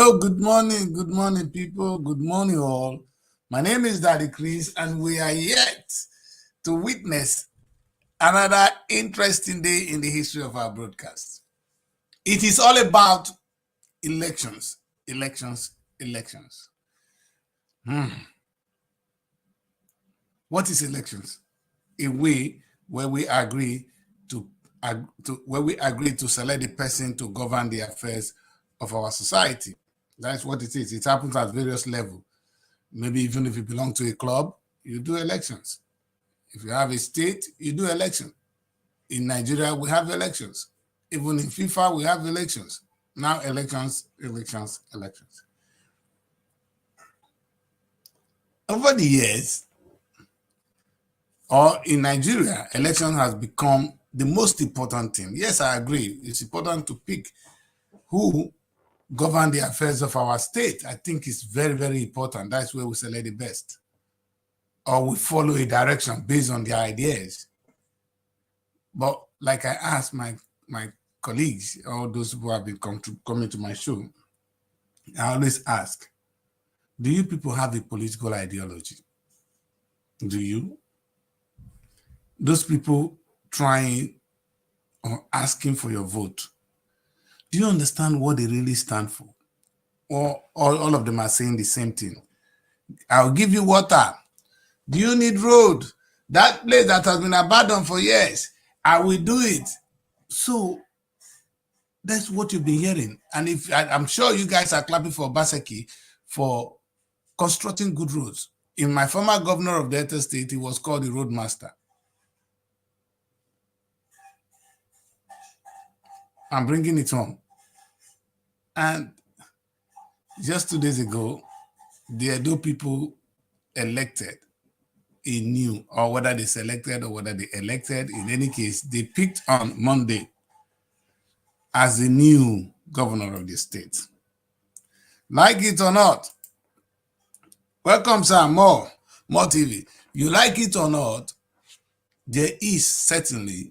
Hello, good morning, people. Good morning, all. My name is Daddy Chris, and we are yet to witness another interesting day in the history of our broadcast. It is all about elections, elections, elections. What is elections? A way where we agree to select the person to govern the affairs of our society. That's what it is. It happens at various levels. Maybe even if you belong to a club, you do elections. If you have a state, you do elections. In Nigeria, we have elections. Even in FIFA, we have elections. Now elections, elections, elections. Over the years, or in Nigeria, election has become the most important thing. Yes, I agree. It's important to pick who govern the affairs of our state. I think it's very, very important. That's where we select the best. Or we follow a direction based on their ideas. But like I asked my colleagues, all those who have been coming to my show, I always ask, do you people have a political ideology? Do you? Those people trying or asking for your vote, do you understand what they really stand for? Or all of them are saying the same thing? I'll give you water. Do you need road? That place that has been abandoned for years, I will do it. So that's what you've been hearing. And if I'm sure you guys are clapping for Baseki for constructing good roads. In my former governor of Delta State, he was called the road master. I'm bringing it home. And just 2 days ago, the Edo people elected a new, or whether they selected or whether they elected, in any case, they picked on Monday as the new governor of the state. Like it or not, welcome, sir, more TV. You like it or not, there is certainly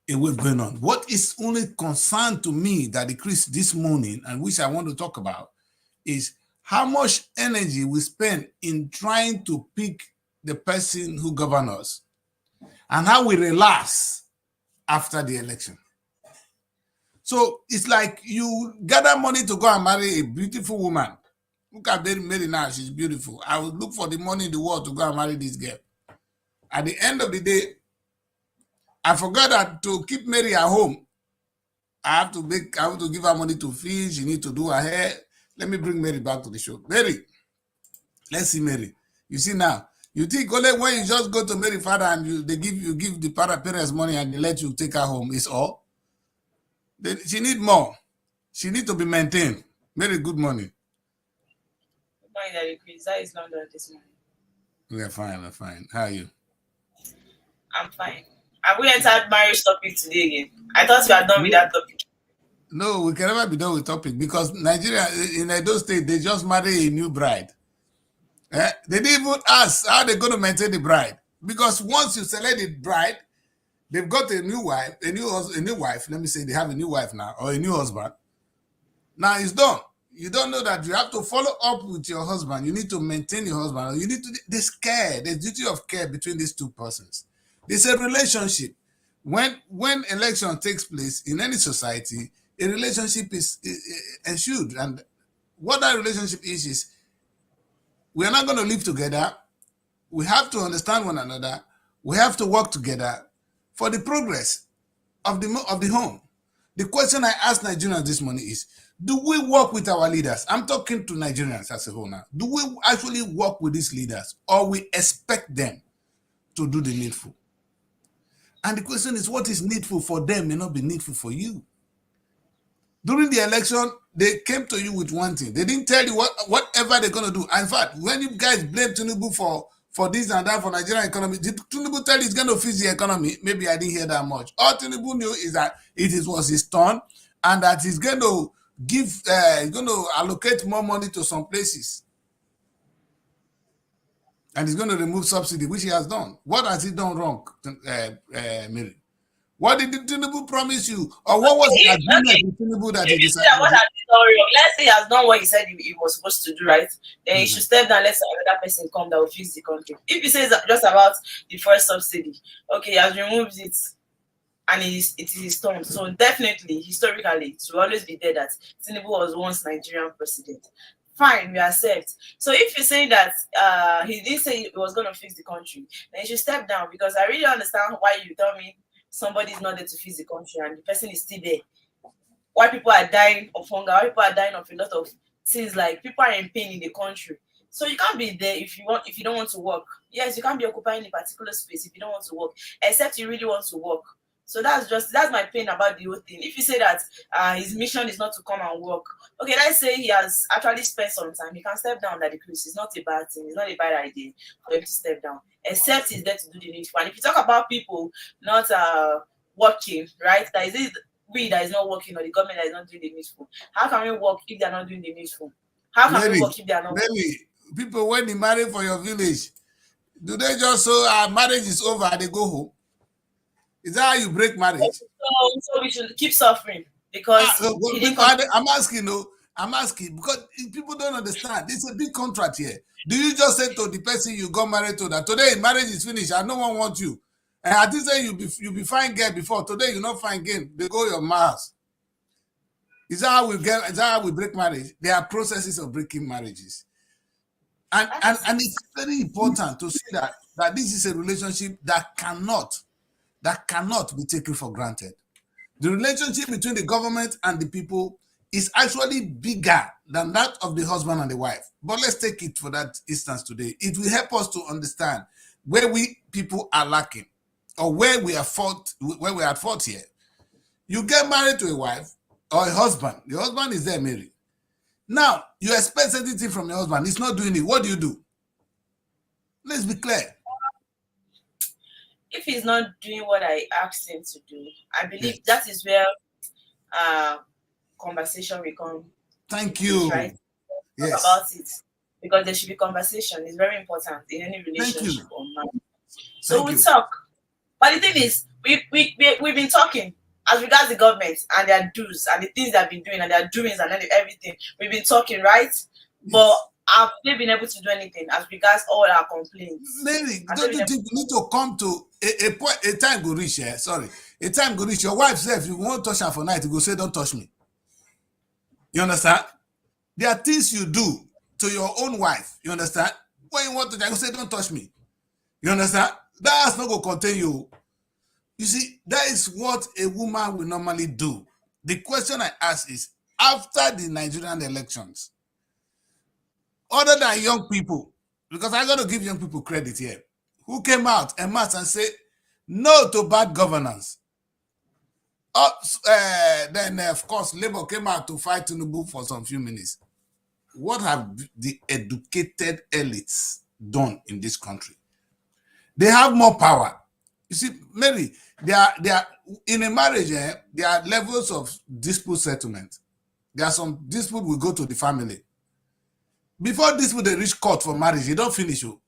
a wave going on. What is only concerned to me that decreased this morning, and which I want to talk about, is how much energy we spend in trying to pick the person who governs us, and how we relax after the election. So it's like you gather money to go and marry a beautiful woman. Look at Mary now, she's beautiful. I would look for the money in the world to go and marry this girl. At the end of the day, I forgot that to keep Mary at home, I have to give her money to feed. She needs to do her hair. Let me bring Mary back to the show. Mary, let's see Mary. You see now, you think only when you just go to Mary father and you give the parents money and they let you take her home is all. She need more. She need to be maintained. Mary, good morning. Good morning, Daddy Chris. How is London this morning? We're fine. How are you? I'm fine. Have we entered marriage topic today again? I thought we are done with that topic. No, we can never be done with topic because Nigeria, in Edo State, they just marry a new bride. They didn't even ask how they're going to maintain the bride. Because once you select the bride, they've got a new wife, a new wife. Let me say they have a new wife now, or a new husband. Now it's done. You don't know that you have to follow up with your husband. You need to maintain your husband. Or you need to, there's care, there's duty of care between these two persons. There's a relationship. When election takes place in any society, a relationship is ensued. And what that relationship is we are not going to live together. We have to understand one another. We have to work together for the progress of the home. The question I asked Nigerians this morning is, do we work with our leaders? I'm talking to Nigerians as a whole now. Do we actually work with these leaders, or we expect them to do the needful? And the question is, what is needful for them may not be needful for you. During the election, they came to you with one thing. They didn't tell you whatever they're going to do. In fact, when you guys blame Tinubu for this and that, for Nigerian economy, did Tinubu tell you he's going to fix the economy? Maybe I didn't hear that much. All Tinubu knew is that was his turn, and that he's going to allocate more money to some places. And he's going to remove subsidy, which he has done. What has he done wrong, Mary? What did Tinubu promise you? Or what was the agreement with Tinubu that he If you see decided that to what do? has been done wrong, let's say he has done what he said he was supposed to do, right? Then he should step down. Let's say another person come that will fix the country. If he says just about the first subsidy, okay, he has removed it and it is his turn. So definitely, historically, it will always be there that Tinubu was once Nigerian president. Fine, we accept. So if you're saying that he didn't say he was going to fix the country, then he should step down, because I really understand why you tell me somebody is not there to fix the country and the person is still there. Why people are dying of hunger, why people are dying of a lot of things, like people are in pain in the country. So you can't be there if you don't want to work. Yes, you can't be occupying a particular space if you don't want to work, except you really want to work. So that's my pain about the whole thing. If you say that his mission is not to come and work, okay, let's say he has actually spent some time, he can step down like the Chris. It's not a bad thing. It's not a bad idea for him to step down, except he's there to do the needful. And if you talk about people not working, right, that is it, we that is not working, or the government that is not doing the needful. How can we work if they are not doing the needful? How can we work if they are not Maybe people, when they marry for your village, do they just so our marriage is over and they go home? Is that how you break marriage? So we should keep suffering because he didn't come. I'm asking, no, I'm asking because people don't understand. It's a big contract here. Do you just say to the person you got married to that today marriage is finished and no one wants you? And I did say you be fine girl before. Today you not fine girl. They go your mouth. Is that how we get? Is that how we break marriage? There are processes of breaking marriages, and it's very important to see that this is a relationship that cannot be taken for granted. The relationship between the government and the people is actually bigger than that of the husband and the wife. But let's take it for that instance today. It will help us to understand where we people are lacking, or where we are at fault here. You get married to a wife or a husband. Your husband is there married. Now, you expect something from your husband. He's not doing it. What do? Let's be clear. If he's not doing what I asked him to do, I believe that is where conversation will come. Thank you. Right? Talk about it, because there should be conversation. It's very important in any relationship or marriage. So we talk. But the thing is, we've been talking as regards the government and their do's and the things they've been doing and their doings and everything. We've been talking, right? Yes. But have they been able to do anything as regards all our complaints? Maybe don't you think we need to come to a time go reach here? Sorry, a time go reach. Your wife said if you won't touch her for night, you go say don't touch me. You understand? There are things you do to your own wife. You understand? When you want to, you say don't touch me. You understand? That has not going to contain you. You see, that is what a woman will normally do. The question I ask is, after the Nigerian elections, other than young people, because I got to give young people credit here, who came out en masse and said no to bad governance. Then, of course, Labour came out to fight Tinubu for some few minutes. What have the educated elites done in this country? They have more power. You see, Mary, they are in a marriage, there are levels of dispute settlement. There are some dispute will go to the family. Before dispute they reach court for marriage, you don't finish you.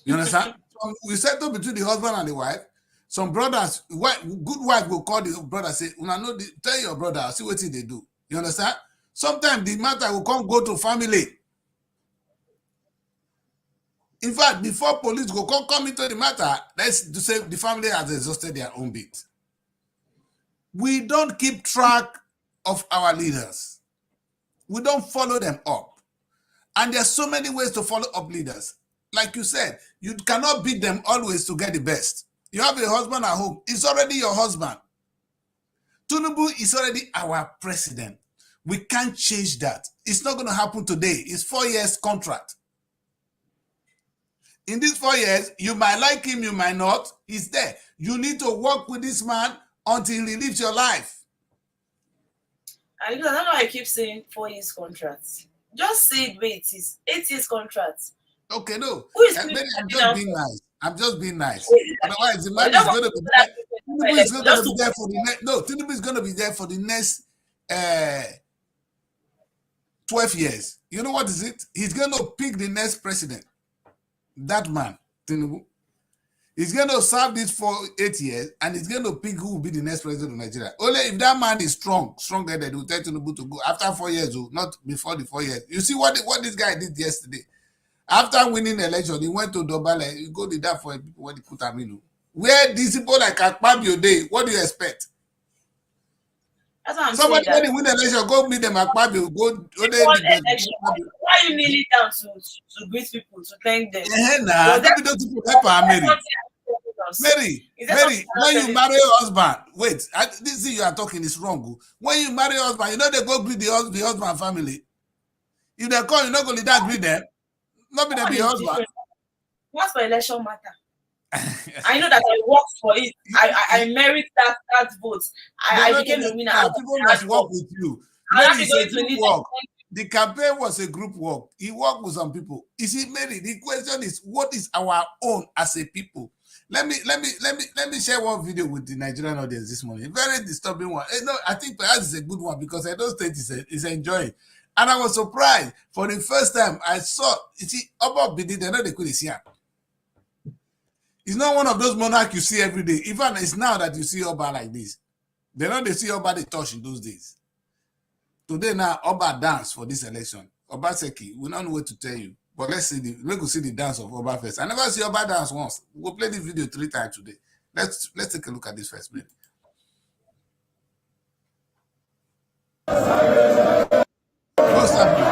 You understand? We settle between the husband and the wife. Some brothers, good wife will call the brother, say, tell your brother, see what they do. You understand? Sometimes the matter will go to family. In fact, before police go come into the matter, let's say the family has exhausted their own bit. We don't keep track of our leaders. We don't follow them up. And there's so many ways to follow up leaders. Like you said, you cannot beat them always to get the best. You have a husband at home. It's already your husband. Tinubu is already our president. We can't change that. It's not going to happen today. It's 4 years contract. In these 4 years, you might like him, you might not. He's there. You need to work with this man until he lives your life. I don't know why I keep saying 4 years contract. Just say it where it is. 8 years contract. Okay, no. I'm just being nice. I'm just being nice. Otherwise, the man is going to be there. Tinubu is going to be there for the next. No, Tinubu is going to be there for the next 12 years. You know what is it? He's going to pick the next president. That man, Tinubu. He's going to serve this for 8 years, and he's going to pick who will be the next president of Nigeria. Only if that man is stronger, they will tell Tinubu to go after 4 years, not before the 4 years. You see what this guy did yesterday? After winning the election, he went to Dobale. He go to that for people when he put him in. Where these people like Akpabio day, what do you expect? That's what I'm Somebody saying. when they win the election, go meet them Akpabio. Why are you kneeling down to greet people, to thank them? Nah, don't be those people help her, Mary, when you marry your husband, wait, this thing you are talking is wrong. When you marry your husband, you know they go greet the husband family. If they call, you not going to greet them. Not be your husband. What's for election matter? I know that I worked for it. I merit that vote. I became the winner. People must work with you. Mary, it's a group work. The campaign was a group work. He worked with some people. You see, Mary, the question is, what is our own as a people? Let me share one video with the Nigerian audience this morning. Very disturbing one. No, I think perhaps it's a good one because I don't think is enjoying. And I was surprised for the first time I saw. You see, Oba Bidi, they know they could see him. It's not one of those monarchs you see every day. Even it's now that you see Oba like this. They know they see Oba they touch in those days. Today now, Oba dance for this election. Oba Seki, we don't know what to tell you. But let's see the dance of Oba first. I never see Oba dance once. We'll play this video 3 times today. Let's take a look at this first minute. What's happening?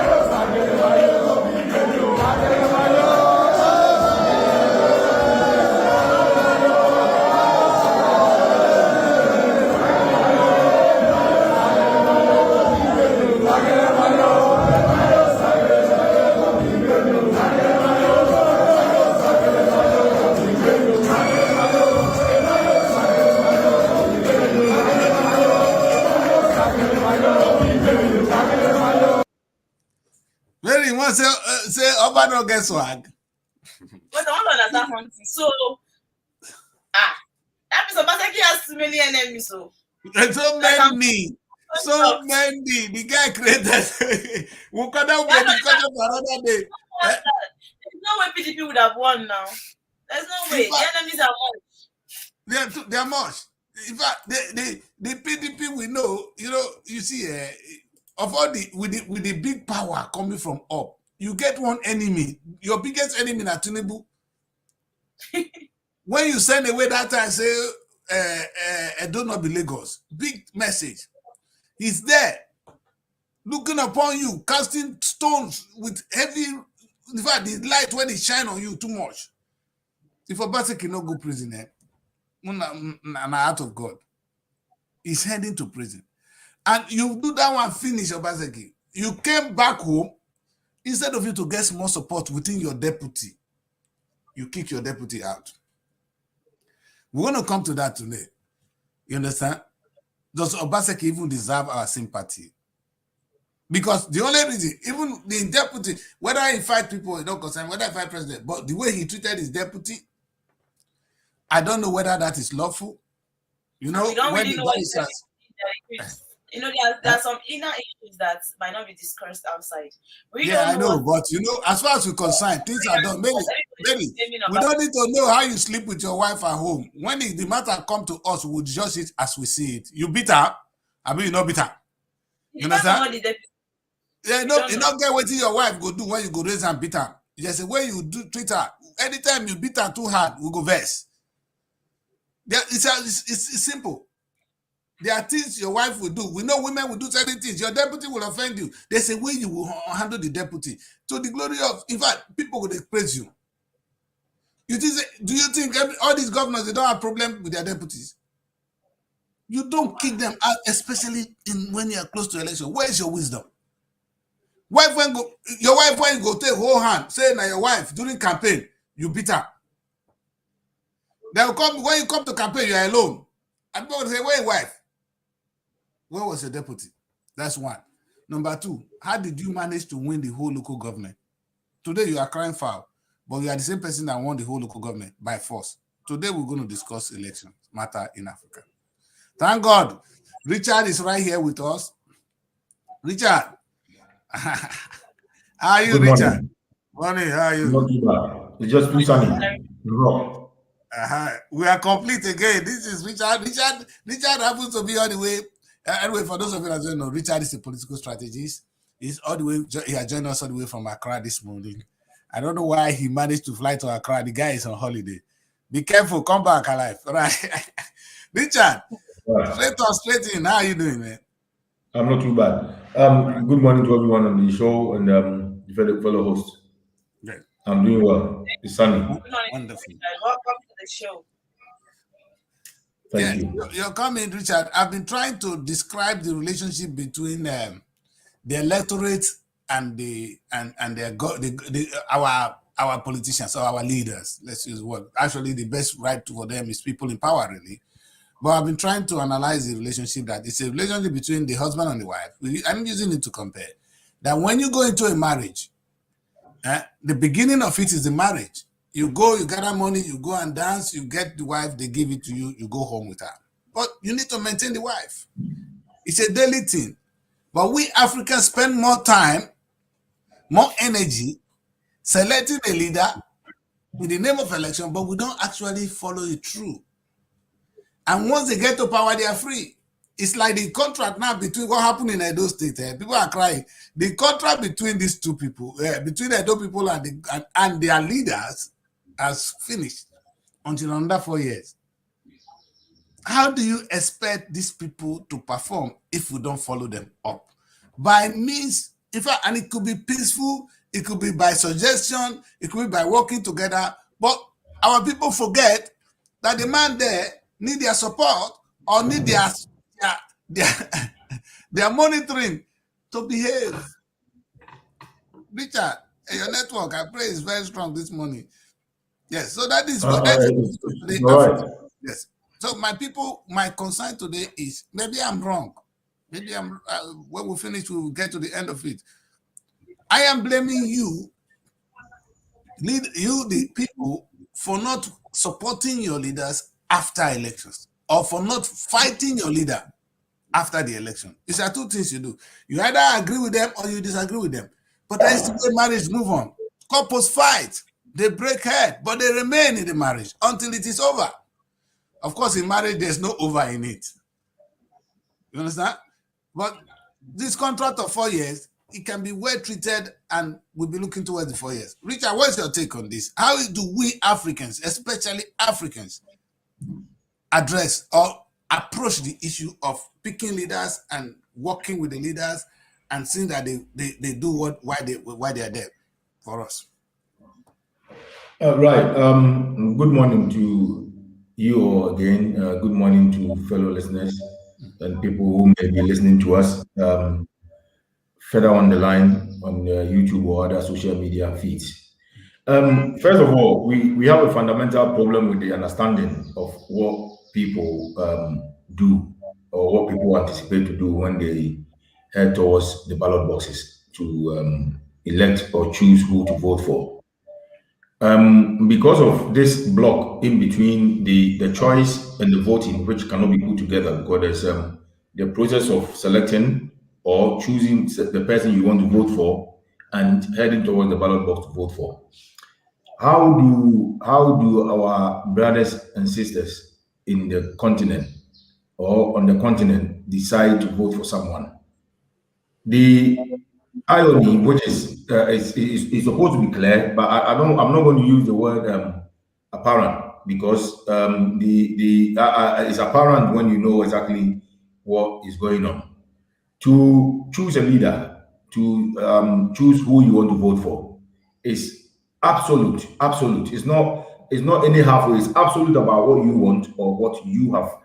Say Oba don't get swag. But I want to understand something. So, that means Obaseki has too many enemies. So many. The guy created. We'll come down for another day. There's no way PDP would have won now. There's no way. The enemies are much. They are much. In fact, the PDP we know, you see, of all with the big power coming from up, you get one enemy. Your biggest enemy is Tinubu. When you send away that time, say, do not be Lagos. Big message. He's there, looking upon you, casting stones with heavy. In fact, the light when it shine on you too much. If Obaseki no go prison, an out of God, he's heading to prison. And you do that one finish, Obaseki. You came back home. Instead of you to get more support within your deputy, you kick your deputy out. We're going to come to that today. You understand? Does Obaseki even deserve our sympathy? Because the only reason, even the deputy, whether he fight people, it don't concern, whether he fight president, but the way he treated his deputy, I don't know whether that is lawful. We don't really know what there are some inner issues that might not be discussed outside. I know, but as far as we're concerned, things are done. Maybe we don't need to know how you sleep with your wife at home. When the matter come to us, we'll judge it as we see it. You beat her, I mean you not beat her. You understand? You not get what your wife go do when you go raise and beat her. There's a way you do treat her. Anytime you beat her too hard, we go vex. It's simple. There are things your wife will do. We know women will do certain things. Your deputy will offend you. There's a way you will handle the deputy. To the glory of, in fact, people will praise you. Do you think all these governors, they don't have problem with their deputies? You don't kick them out, especially when you are close to election. Where is your wisdom? Your wife when you go take whole hand, say now your wife during campaign, you beat her. They will come when you come to campaign, you are alone. And people will say, where your wife? Where was your deputy? That's one. Number two, how did you manage to win the whole local government? Today you are crying foul, but you are the same person that won the whole local government by force. Today we're going to discuss election matter in Africa. Thank God, Richard is right here with us. Richard, how are you, Good Richard? Morning, how are you? Not too bad. It's just too sunny. Raw. We are complete again. This is Richard. Richard happens to be all the way. Anyway, for those of you that don't know, Richard is a political strategist. He's all the way. He has joined us all the way from Accra this morning. I don't know why he managed to fly to Accra. The guy is on holiday. Be careful. Come back alive. All right. Richard, straight in. How are you doing, man? I'm not too bad. Good morning to everyone on the show and the fellow hosts. Great. I'm doing well. It's sunny. Wonderful. Welcome to the show. Thank you. You're coming, Richard. I've been trying to describe the relationship between the electorate and our politicians or our leaders. Let's use what actually the best right for them is people in power, really. But I've been trying to analyze the relationship that it's a relationship between the husband and the wife. I'm using it to compare that when you go into a marriage, the beginning of it is the marriage. You go, you gather money, you go and dance, you get the wife, they give it to you, you go home with her. But you need to maintain the wife. It's a daily thing. But we Africans spend more time, more energy selecting a leader in the name of election, but we don't actually follow it through. And once they get to power, they are free. It's like the contract now between what happened in Edo State. People are crying. The contract between these two people, between Edo people and their leaders, has finished until another 4 years. How do you expect these people to perform if we don't follow them up? By means, in fact, and it could be peaceful, it could be by suggestion, it could be by working together. But our people forget that the man there need their support or need their monitoring to behave. Richard, your network, I pray, is very strong this morning. Yes, so that is what right. Yes. So my people, my concern today is maybe I'm wrong. Maybe I'm when we finish, we will get to the end of it. I am blaming you, the people, for not supporting your leaders after elections or for not fighting your leader after the election. These are two things you do. You either agree with them or you disagree with them. But there is still a marriage, move on. Couples fight, they break head, but they remain in the marriage until it is over. Of course, in marriage, there's no over in it. You understand? But this contract of 4 years, it can be well treated and we'll be looking towards the 4 years. Richard, what's your take on this? How do we Africans, especially Africans, address or approach the issue of picking leaders and working with the leaders and seeing that they do why they are there for us? Right. Good morning to you all again. Good morning to fellow listeners and people who may be listening to us further on the line on YouTube or other social media feeds. First of all, we have a fundamental problem with the understanding of what people do or what people anticipate to do when they head towards the ballot boxes to elect or choose who to vote for. Because of this block in between the choice and the voting, which cannot be put together, because there's the process of selecting or choosing the person you want to vote for and heading towards the ballot box to vote for. How do our brothers and sisters in the continent or on the continent decide to vote for someone? The irony, which is supposed to be clear, but I'm not going to use the word apparent, because it's apparent when you know exactly what is going on. To choose a leader, to choose who you want to vote for, is absolute. It's not any halfway. It's absolute about what you want or what you have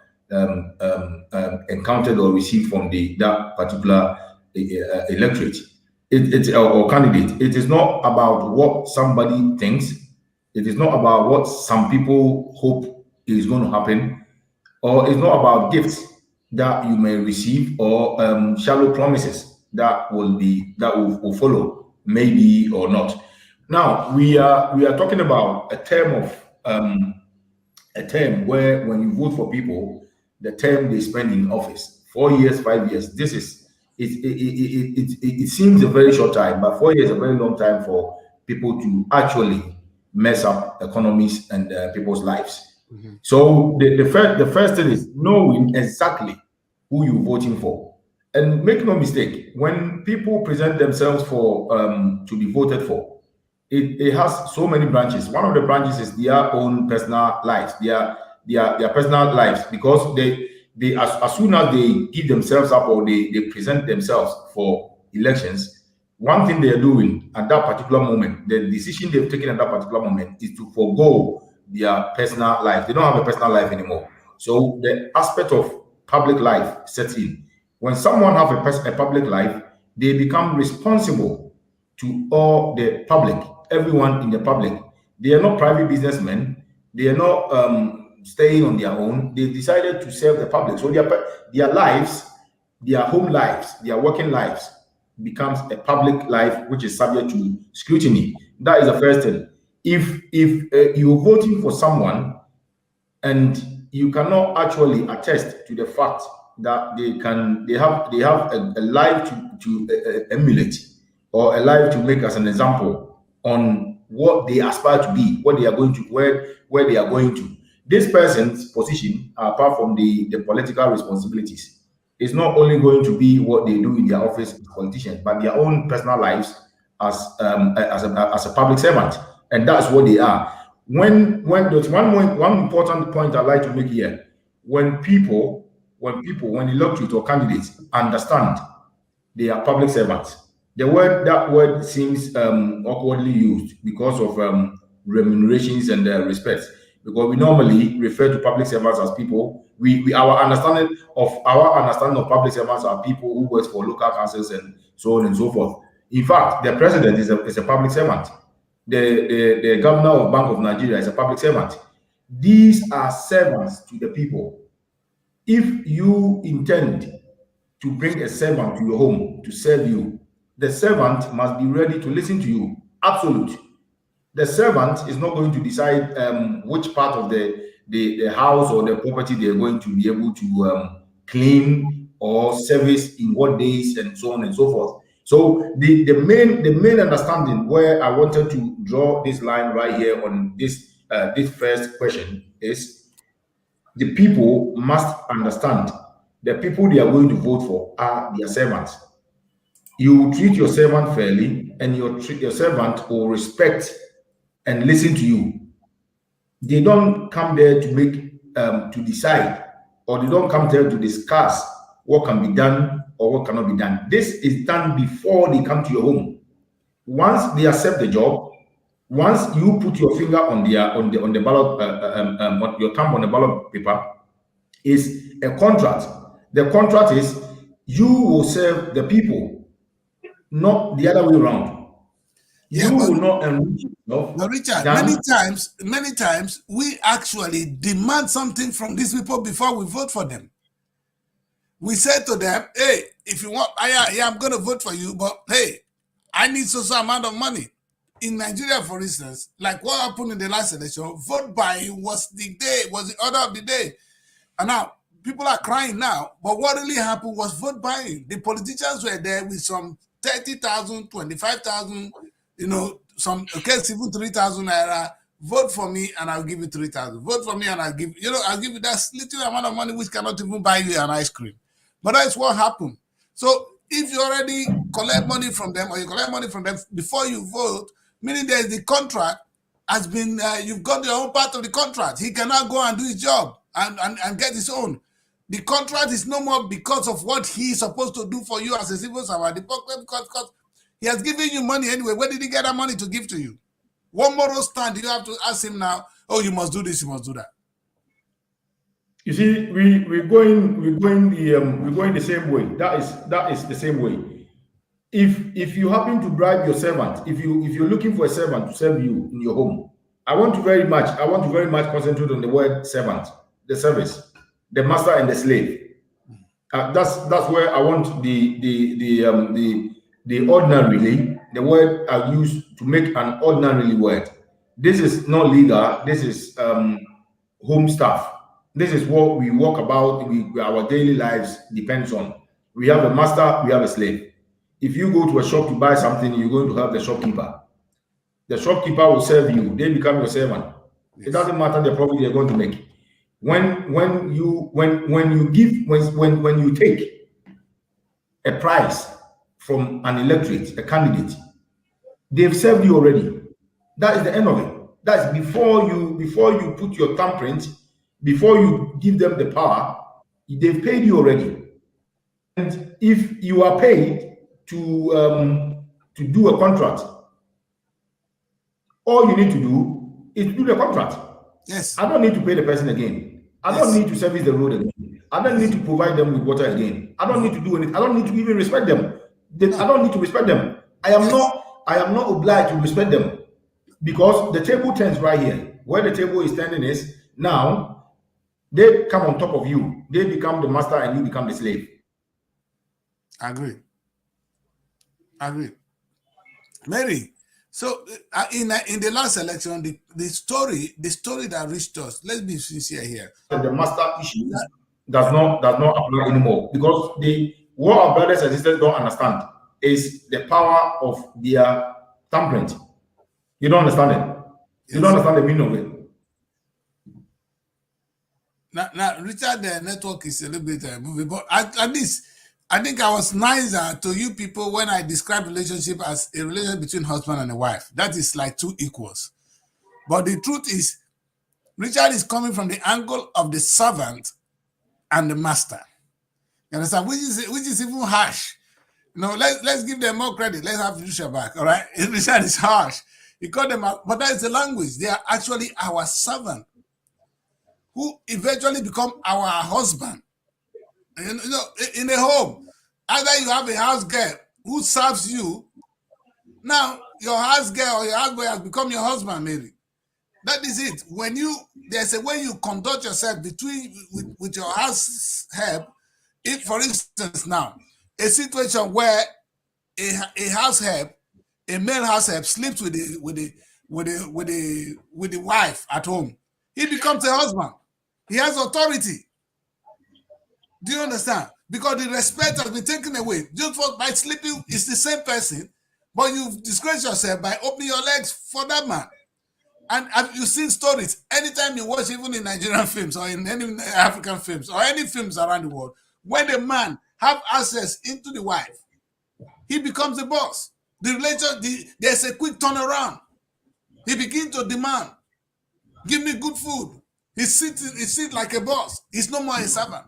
encountered or received from that particular electorate or candidate. It is not about what somebody thinks. It is not about what some people hope is going to happen, or it's not about gifts that you may receive or shallow promises that will follow, maybe or not. Now we are talking about a term where when you vote for people, the term they spend in office, 4 years, 5 years. This is it seems a very short time, but 4 years is a very long time for people to actually mess up economies and people's lives. So the first thing is knowing exactly who you're voting for. And make no mistake, when people present themselves for to be voted for, it has so many branches. One of the branches is their own personal lives, their personal lives, because they as soon as they give themselves up or they present themselves for elections, one thing they are doing at that particular moment, the decision they've taken at that particular moment is to forego their personal life. They don't have a personal life anymore. So the aspect of public life sets in. When someone have a public life, they become responsible to all the public, everyone in the public. They are not private businessmen. They are not staying on their own. They decided to serve the public. So their lives, their home lives, their working lives becomes a public life which is subject to scrutiny. That is the first thing. If you're voting for someone and you cannot actually attest to the fact that they have a life to emulate, or a life to make as an example on what they aspire to be, what they are going to, where they are going to. This person's position, apart from the political responsibilities, is not only going to be what they do in their office as politicians, but their own personal lives as a public servant, and that's what they are. When there's one important point I'd like to make here. When electorate or candidates understand they are public servants, that word seems awkwardly used because of remunerations and respect. Because we normally refer to public servants as people. Our understanding of public servants are people who work for local councils and so on and so forth. In fact, the president is a public servant. The governor of Bank of Nigeria is a public servant. These are servants to the people. If you intend to bring a servant to your home to serve you, the servant must be ready to listen to you. Absolute. The servant is not going to decide which part of the house or the property they're going to be able to claim or service in what days and so on and so forth. So the main understanding where I wanted to draw this line right here on this first question is the people must understand the people they are going to vote for are their servants. You treat your servant fairly, and your servant will respect and listen to you. They don't come there to to decide, or they don't come there to discuss what can be done or what cannot be done. This is done before they come to your home. Once they accept the job, once you put your finger on the ballot, your thumb on the ballot paper, is a contract. The contract is you will serve the people, not the other way around. Yeah, You but, will not enrich yourself. but Richard, than- many times, we actually demand something from these people before we vote for them. We say to them, hey, if you want, I'm going to vote for you, but hey, I need so amount of money. In Nigeria, for instance, like what happened in the last election, vote buying was the order of the day. And now people are crying now, but what really happened was vote buying. The politicians were there with some 30,000, 25,000, some case even 3,000 naira. Vote for me and I'll give you 3,000. Vote for me and I'll give you that little amount of money which cannot even buy you an ice cream. But that's what happened. So if you already collect money from them, or you collect money from them before you vote, meaning there's the contract has been, you've got your own part of the contract. He cannot go and do his job and get his own. The contract is no more because of what he's supposed to do for you as a civil servant. Because he has given you money anyway. Where did he get that money to give to you? What moral stand do you have to ask him now? Oh, you must do this, you must do that. You see, we're going the same way. That is the same way. If you happen to bribe your servant, if you're looking for a servant to serve you in your home, I want to very much concentrate on the word servant, the service, the master and the slave. That's where I want the ordinarily, the word I use to make an ordinarily word. This is not legal. This is home stuff. This is what we walk about. Our daily lives depends on. We have a master, we have a slave. If you go to a shop to buy something, you're going to have the shopkeeper. The shopkeeper will serve you. They become your servant. It doesn't matter the profit you're going to make. When you take a price from an electorate, a candidate, they've served you already. That is the end of it. That's before you put your thumbprint, before you give them the power, they've paid you already. And if you are paid to do a contract, all you need to do is do the contract. Yes. I don't need to pay the person again. I don't need to service the road again. I don't need to provide them with water again. I don't need to do anything. I don't need to even respect them. I don't need to respect them. I am not obliged to respect them, because the table turns right here. Where the table is turning is now they come on top of you. They become the master and you become the slave. Agree. Mary, so in the last election, the story that reached us, let's be sincere here. The master issue does not apply anymore, because what our brothers and sisters don't understand is the power of their thumbprint. You don't understand it. Yes. You don't understand the meaning of it. Now, Richard, the network is a little bit moving, but at least I think I was nicer to you people when I described relationship as a relationship between husband and a wife. That is like two equals. But the truth is, Richard is coming from the angle of the servant and the master. You understand? Which is even harsh. No, let's give them more credit. Let's have Richard back. All right. Richard is harsh. He called them out, but that is the language. They are actually our servant, who eventually become our husband. You know, in a home, either you have a house girl who serves you. Now your house girl or your houseboy has become your husband, maybe. That is it. There's a way you conduct yourself with your house help. If, for instance, now a situation where a house help, a male house help, sleeps with the wife at home, he becomes a husband. He has authority. Do you understand? Because the respect has been taken away. Just by sleeping, it's the same person, but you've disgraced yourself by opening your legs for that man. And have you seen stories? Anytime you watch, even in Nigerian films or in any African films or any films around the world, when the man have access into the wife, he becomes the boss. There's a quick turnaround. He begins to demand, give me good food. He sits like a boss. He's no more a servant.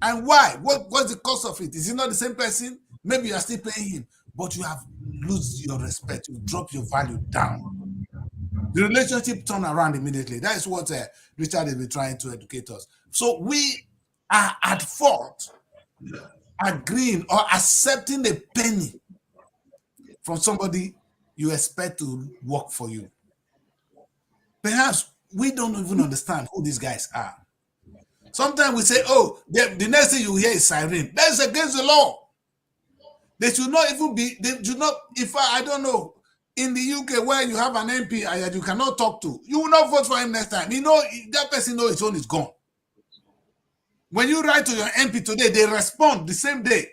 And why? What's the cause of it? Is he not the same person? Maybe you are still paying him, but you have lost your respect. You drop your value down. The relationship turn around immediately. That is what Richard has been trying to educate us. So we are at fault agreeing or accepting a penny from somebody you expect to work for you. Perhaps we don't even understand who these guys are. Sometimes we say, oh, the next thing you hear is siren. That is against the law. They should not even be, they should not, I don't know, in the UK where you have an MP that you cannot talk to, you will not vote for him next time. You know, that person knows his own is gone. When you write to your MP today, they respond the same day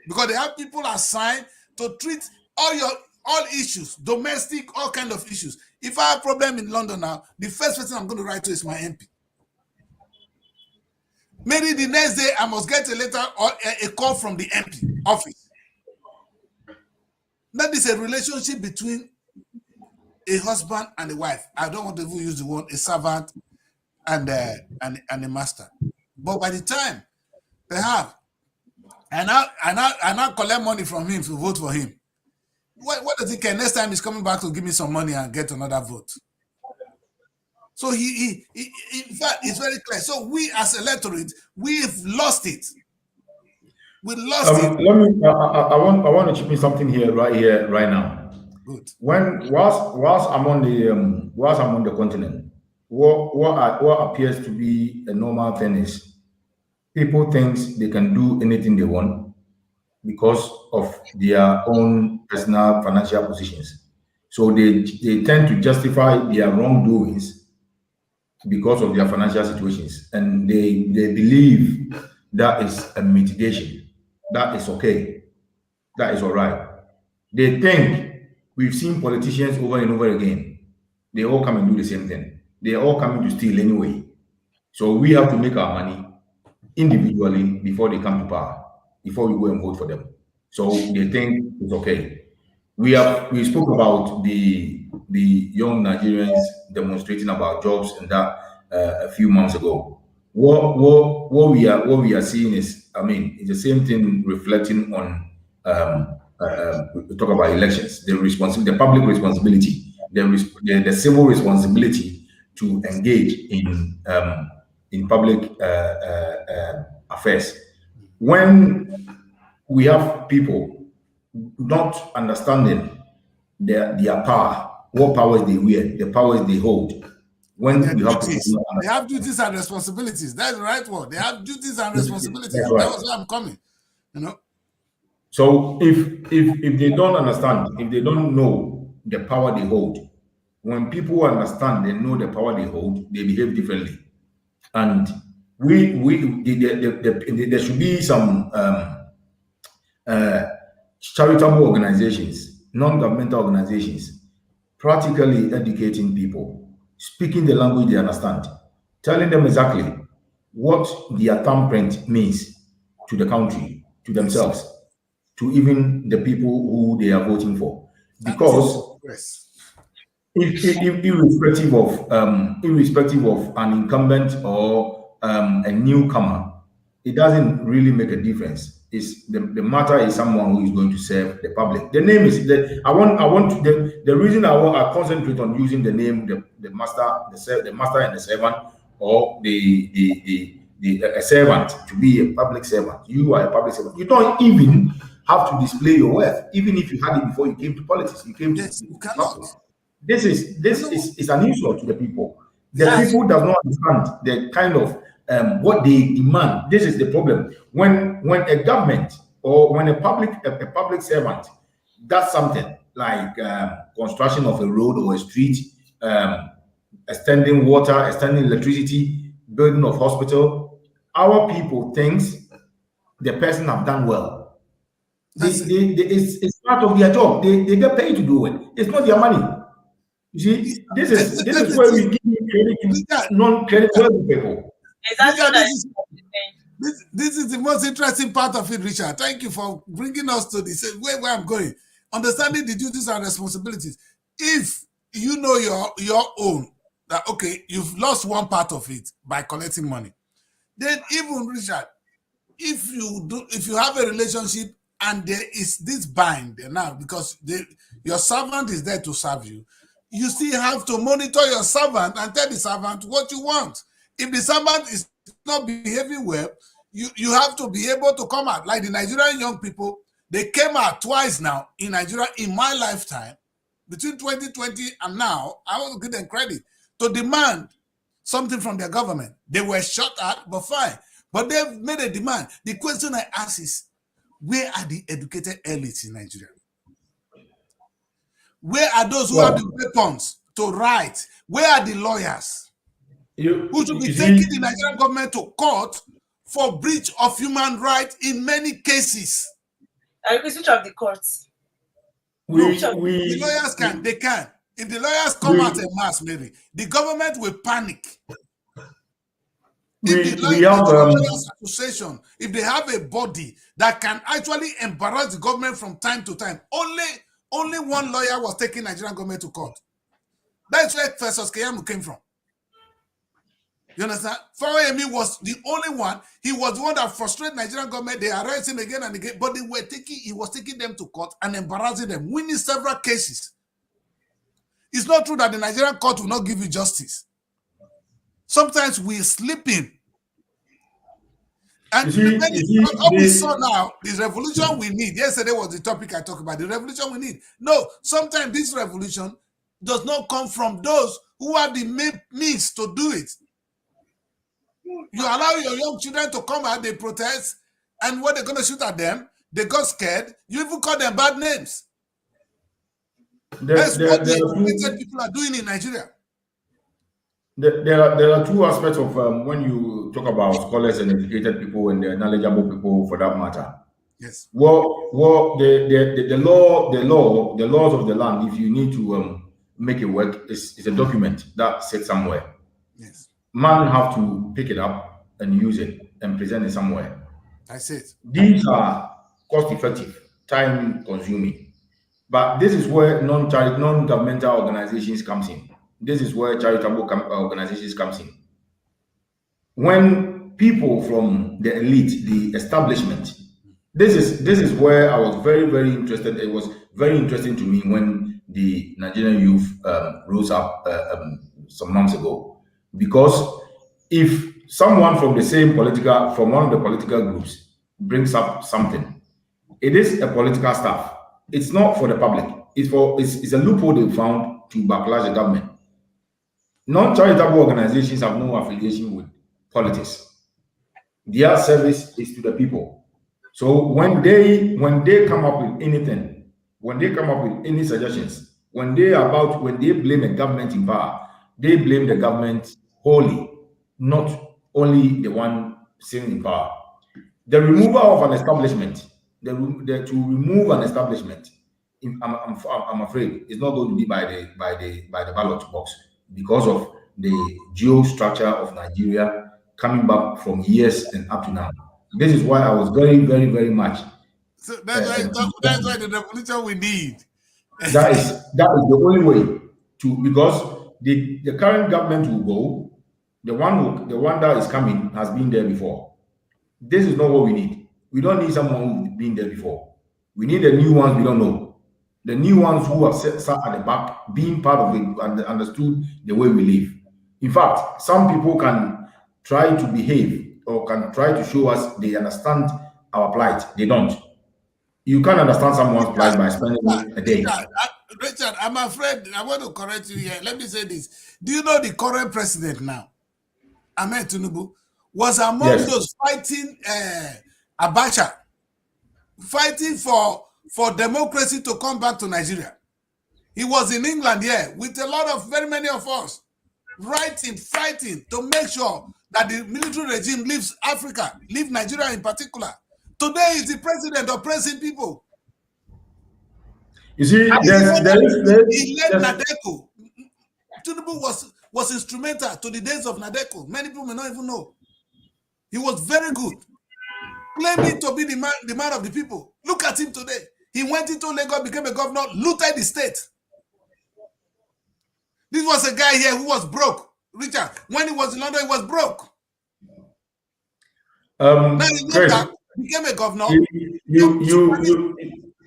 because they have people assigned to treat all issues, domestic, all kind of issues. If I have a problem in London now, the first person I'm going to write to is my MP. Maybe the next day I must get a letter or a call from the MP office. That is a relationship between a husband and a wife. I don't want to even use the word a servant and a master. But by the time perhaps I now collect money from him to vote for him, what does he care? Next time he's coming back to give me some money and get another vote. So he in fact, it's very clear. So we as electorate, we've lost it. We lost it. I want to chip in something right now. Good. Whilst I'm on the continent, what appears to be a normal thing is people think they can do anything they want because of their own personal financial positions. So they tend to justify their wrongdoings because of their financial situations, and they believe that is a mitigation. That is okay. That is all right. They think we've seen politicians over and over again. They all come and do the same thing. They are all coming to steal anyway. So we have to make our money individually before they come to power, before we go and vote for them. So they think it's okay. We spoke about the young Nigerians demonstrating about jobs and that a few months ago. What we are seeing is, I mean, it's the same thing reflecting on we talk about elections, the public responsibility, the civil responsibility to engage in public affairs. When we have people not understanding their power, what powers they wear, the powers they hold. When Their we have people duties. They have duties and responsibilities. That's the right word. They have duties and responsibilities. that's right. That was where I'm coming. You know. So if they don't understand, if they don't know the power they hold, when people understand and know the power they hold, they behave differently. And there should be some charitable organizations, non-governmental organizations, practically educating people, speaking the language they understand, telling them exactly what their thumbprint means to the country, to themselves, to even the people who they are voting for. Because irrespective of an incumbent or a newcomer, it doesn't really make a difference. The matter is someone who is going to serve the public. The name is the reason I concentrate on using the name the master and the servant, or a servant, to be a public servant. You are a public servant. You don't even have to display your wealth, even if you had it before you came to politics. You came to you cannot. This is an insult to the people. The people does not understand the kind of what they demand. This is the problem. When a government or when a public servant does something like construction of a road or a street, extending water, extending electricity, building of hospital, our people thinks the person have done well. It's part of their job. They get paid to do it. It's not their money. You see, this is where we give credit to non-credible people. This is the most interesting part of it, Richard. Thank you for bringing us to this where I'm going. Understanding the duties and responsibilities. If you know your own, that okay, you've lost one part of it by collecting money, then even Richard, if you have a relationship and there is this bind there now, because your servant is there to serve you, you still have to monitor your servant and tell the servant what you want. If the servant is not behaving well, you have to be able to come out. Like the Nigerian young people, they came out twice now in Nigeria in my lifetime, between 2020 and now. I want to give them credit to demand something from their government. They were shot at, but fine. But they've made a demand. The question I ask is, where are the educated elites in Nigeria? Where are those who have the weapons to write? Where are the lawyers who should be taking the Nigerian government to court for breach of human rights in many cases? Which of the courts? The lawyers can. They can. If the lawyers come out en masse, maybe the government will panic. If the lawyers association, if they have a body that can actually embarrass the government from time to time, only one lawyer was taking Nigerian government to court. That's where Festus Keyamo came from. You understand? Faroyemi was the only one. He was the one that frustrated Nigerian government. They arrested him again and again, but he was taking them to court and embarrassing them, winning several cases. It's not true that the Nigerian court will not give you justice. Sometimes we're sleeping. And what we saw now, this revolution we need. Yesterday was the topic I talked about, the revolution we need. No, sometimes this revolution does not come from those who have the means to do it. You allow your young children to come out, they protest, and when they're going to shoot at them, they got scared. You even call them bad names. That's what the educated people are doing in Nigeria. There are two aspects of when you talk about scholars and educated people and the knowledgeable people, for that matter. Yes. The laws of the land. If you need to make it work. It's a document that sits somewhere. Yes, Man have to pick it up and use it and present it somewhere. that's it. These are cost effective, time consuming. But this is where non-governmental organizations comes in. This is where charitable organizations comes in. When people from the elite, the establishment, this is where I was very very interested. It was very interesting to me when the Nigerian youth rose up some months ago, because if someone from the same political from one of the political groups brings up something, it is a political staff. It's not for the public. It's a loophole they found to backlash the government. Non-charitable organizations have no affiliation with politics. Their service is to the people. So when they come up with anything, when they come up with any suggestions, when they blame a government in power, they blame the government wholly, not only the one sitting in power. The removal of an establishment, to remove an establishment, I'm afraid it's not going to be by the ballot box, because of the geo structure of Nigeria coming back from years and up to now. This is why I was very, very, very much. So that's why the revolution we need. That is the only way to, because the current government will go. The one that is coming has been there before. This is not what we need. We don't need someone who's been there before. We need the new ones we don't know. The new ones who have sat at the back, being part of it and understood the way we live. In fact, some people can try to behave or can try to show us they understand our plight. They don't. You can't understand someone's plight by spending a day. Richard, I'm afraid I want to correct you here. Let me say this. Do you know the current president now, Ahmed Tinubu, was among those fighting Abacha, fighting for democracy to come back to Nigeria? He was in England here with a lot of very many of us, fighting to make sure that the military regime leaves Africa, leave Nigeria in particular. Today is the president oppressing people. You see, he led there's Nadeco. Tinubu was instrumental to the days of Nadeco. Many people may not even know. He was very good, claiming to be the man of the people. Look at him today. He went into Lagos, became a governor, looted the state. This was a guy here who was broke. Richard, when he was in London, he was broke. Now he went back, became a governor.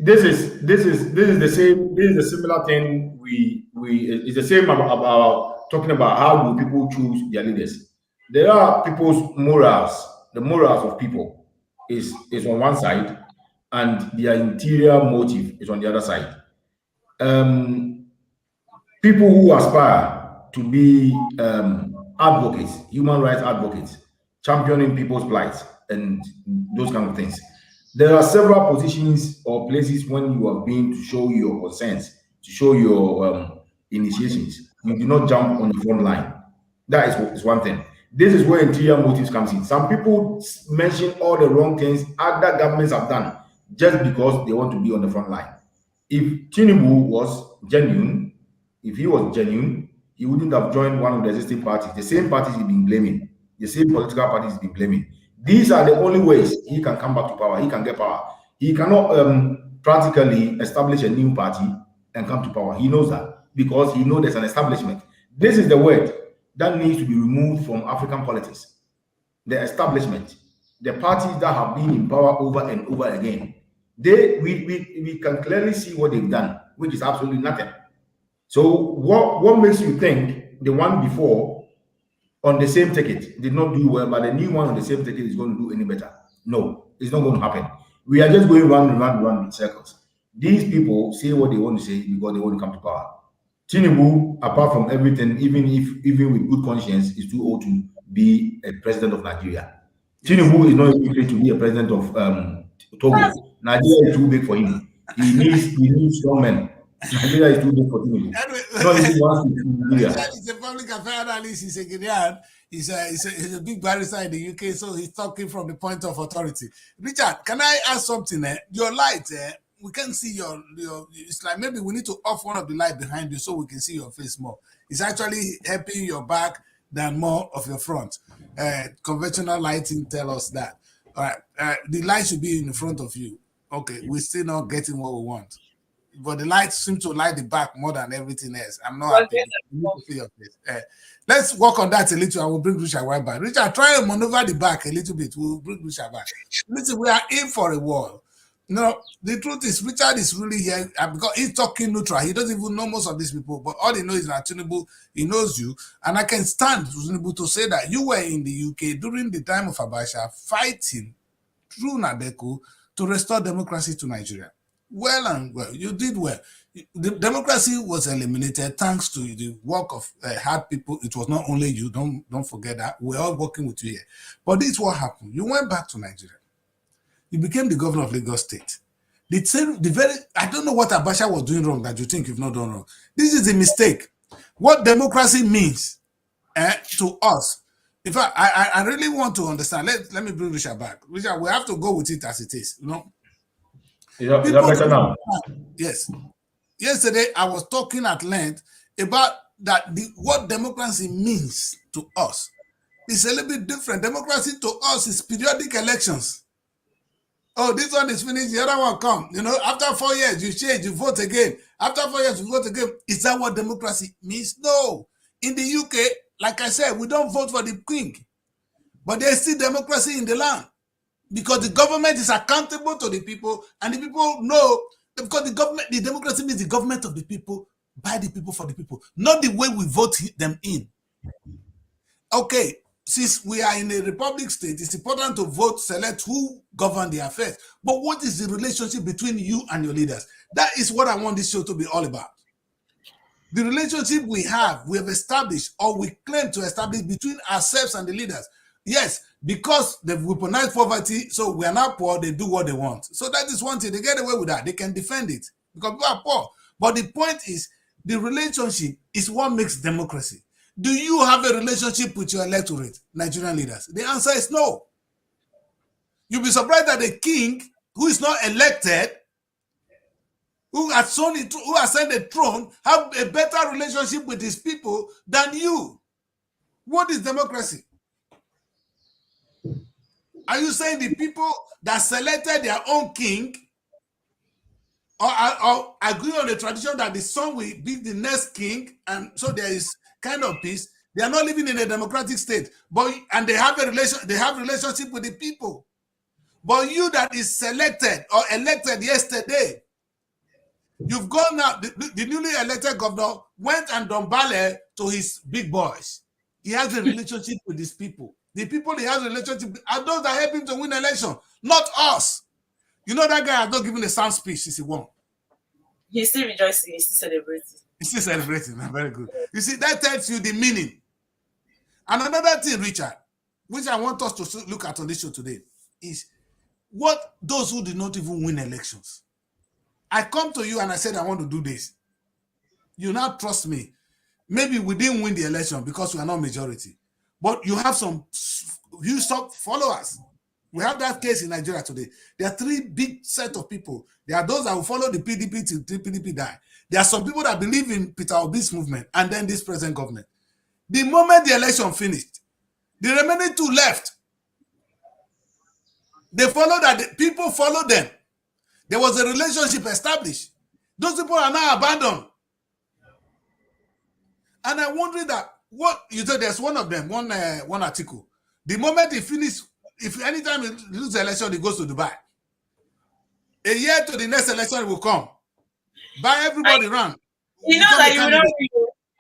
This is the same. This is a similar thing. It's the same about talking about how do people choose their leaders. There are people's morals. The morals of people is on one side, and their interior motive is on the other side. People who aspire to be advocates, human rights advocates, championing people's plight and those kind of things. There are several positions or places when you are being to show your concerns, to show your initiations. You do not jump on the front line. That is one thing. This is where interior motives comes in. Some people mention all the wrong things other governments have done just because they want to be on the front line. If Tinubu was genuine, he wouldn't have joined one of the existing parties. The same parties he's been blaming, the same political parties he's been blaming. These are the only ways he can come back to power. He can get power. He cannot practically establish a new party and come to power. He knows that because he knows there's an establishment. This is the word that needs to be removed from African politics. The establishment, the parties that have been in power over and over again, we can clearly see what they've done, which is absolutely nothing. So what makes you think the one before on the same ticket did not do well, but the new one on the same ticket is going to do any better? No, it's not going to happen. We are just going round in circles. These people say what they want to say because they want to come to power. Tinubu, apart from everything, even with good conscience, is too old to be a president of Nigeria. Tinubu is not even fit to be a president of Togo. Nigeria is too big for him. He needs strong men. Nigeria is too big for Tinubu. He's a public affairs analyst. He's a Ghanaian. He's a big barrister in the UK, so he's talking from the point of authority. Richard, can I ask something? Your light, we can't see your. It's like maybe we need to off one of the light behind you so we can see your face more. It's actually helping your back than more of your front. Conventional lighting tell us that. All right, the light should be in the front of you. Okay, we're still not getting what we want, but the lights seem to light the back more than everything else. I'm not happy. You need to see your face. Let's work on that a little. I will bring Richard right back. Richard, try and maneuver the back a little bit. We'll bring Richard back. Listen, we are in for a war. No, the truth is, Richard is really here because he's talking neutral. He doesn't even know most of these people, but all he knows is that Tinubu, he knows you. And I can stand Tinubu to say that you were in the UK during the time of Abacha fighting through Nadeko to restore democracy to Nigeria. Well and well, you did well. The democracy was eliminated thanks to the work of hard people. It was not only you. Don't forget that. We're all working with you here. But this is what happened. You went back to Nigeria. You became the governor of Lagos State. I don't know what Abacha was doing wrong that you think you've not done wrong. This is a mistake. What democracy means to us. In fact, I really want to understand. Let me bring Richard back. Richard, we have to go with it as it is. Is that better now? Yes. Yesterday, I was talking at length about that what democracy means to us. It's a little bit different. Democracy to us is periodic elections. Oh, this one is finished, the other one come. After 4 years, you change, you vote again. After 4 years, you vote again. Is that what democracy means? No. In the UK, like I said, we don't vote for the king. But there's still democracy in the land. Because the government is accountable to the people, and the people know, because the democracy means the government of the people, by the people, for the people. Not the way we vote them in. Okay. Since we are in a republic state, it's important to vote, select who govern the affairs. But what is the relationship between you and your leaders? That is what I want this show to be all about. The relationship we have established, or we claim to establish between ourselves and the leaders. Yes, because they've weaponized poverty, so we are not poor, they do what they want. So that is one thing, they get away with that. They can defend it because people are poor. But the point is, the relationship is what makes democracy. Do you have a relationship with your electorate, Nigerian leaders? The answer is no. You'll be surprised that a king who is not elected, who has sent a throne, have a better relationship with his people than you. What is democracy? Are you saying the people that selected their own king or agree on the tradition that the son will be the next king, and so there is kind of peace? They are not living in a democratic state, and they have relationship with the people. But you that is selected or elected yesterday, you've gone now. The newly elected governor went and done ballet to his big boys. He has a relationship with these people. The people he has a relationship with are those that help him to win election, not us. That guy has not given a sound speech since he won. He's still rejoicing. He's still celebrating. He's still celebrating. Very good. You see, that tells you the meaning. And another thing, Richard, which I want us to look at on this show today, is what those who did not even win elections. I come to you and I said, I want to do this. You now trust me. Maybe we didn't win the election because we are not majority. But you have some followers. We have that case in Nigeria today. There are three big set of people. There are those that will follow the PDP till the PDP die. There are some people that believe in Peter Obi's movement and then this present government. The moment the election finished, the remaining two left. They follow that. The people follow them. There was a relationship established. Those people are now abandoned. And I'm wondering that what you said. There's one of them, one article. The moment he finished, if anytime he loses the election, he goes to Dubai. A year to the next election, he will come. Buy everybody around. He knows that you will not win.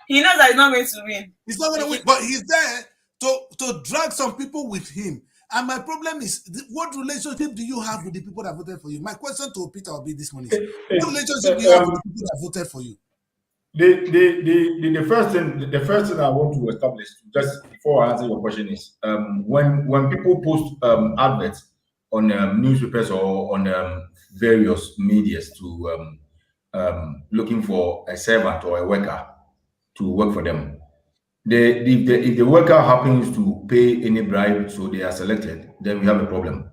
He knows that he's not going to win. He's not going to win, but he's there to drag some people with him. And my problem is, what relationship do you have with the people that voted for you? My question to Peter Obi this morning is, what relationship do you have with the people that voted for you? The first thing I want to establish, just before I answer your question, is when people post adverts on newspapers or on various medias to looking for a servant or a worker to work for them. If the worker happens to pay any bribe so they are selected, then we have a problem.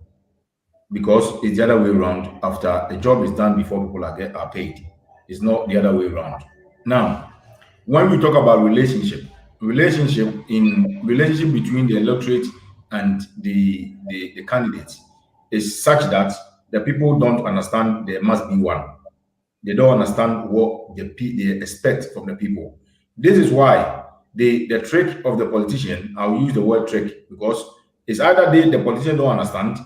because it's the other way around. After a job is done, before people are paid. It's not the other way around. Now, when we talk about relationship between the electorate and the candidates is such that the people don't understand there must be one. They don't understand what they expect from the people. This is why the trick of the politician, I'll use the word trick because it's either the politician don't understand,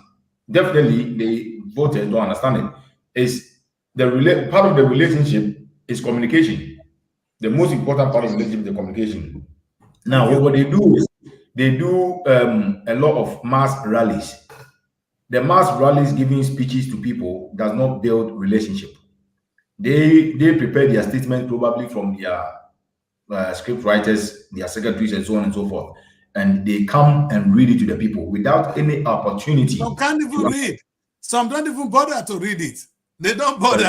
definitely the voters don't understand it. Is part of the relationship is communication. The most important part of relationship is the communication. Now, what they do is they do a lot of mass rallies. The mass rallies giving speeches to people does not build relationship. They prepare their statement probably from their script writers, their secretaries, and so on and so forth, and they come and read it to the people without any opportunity. Some can't even read. Some don't even bother to read it. They don't bother.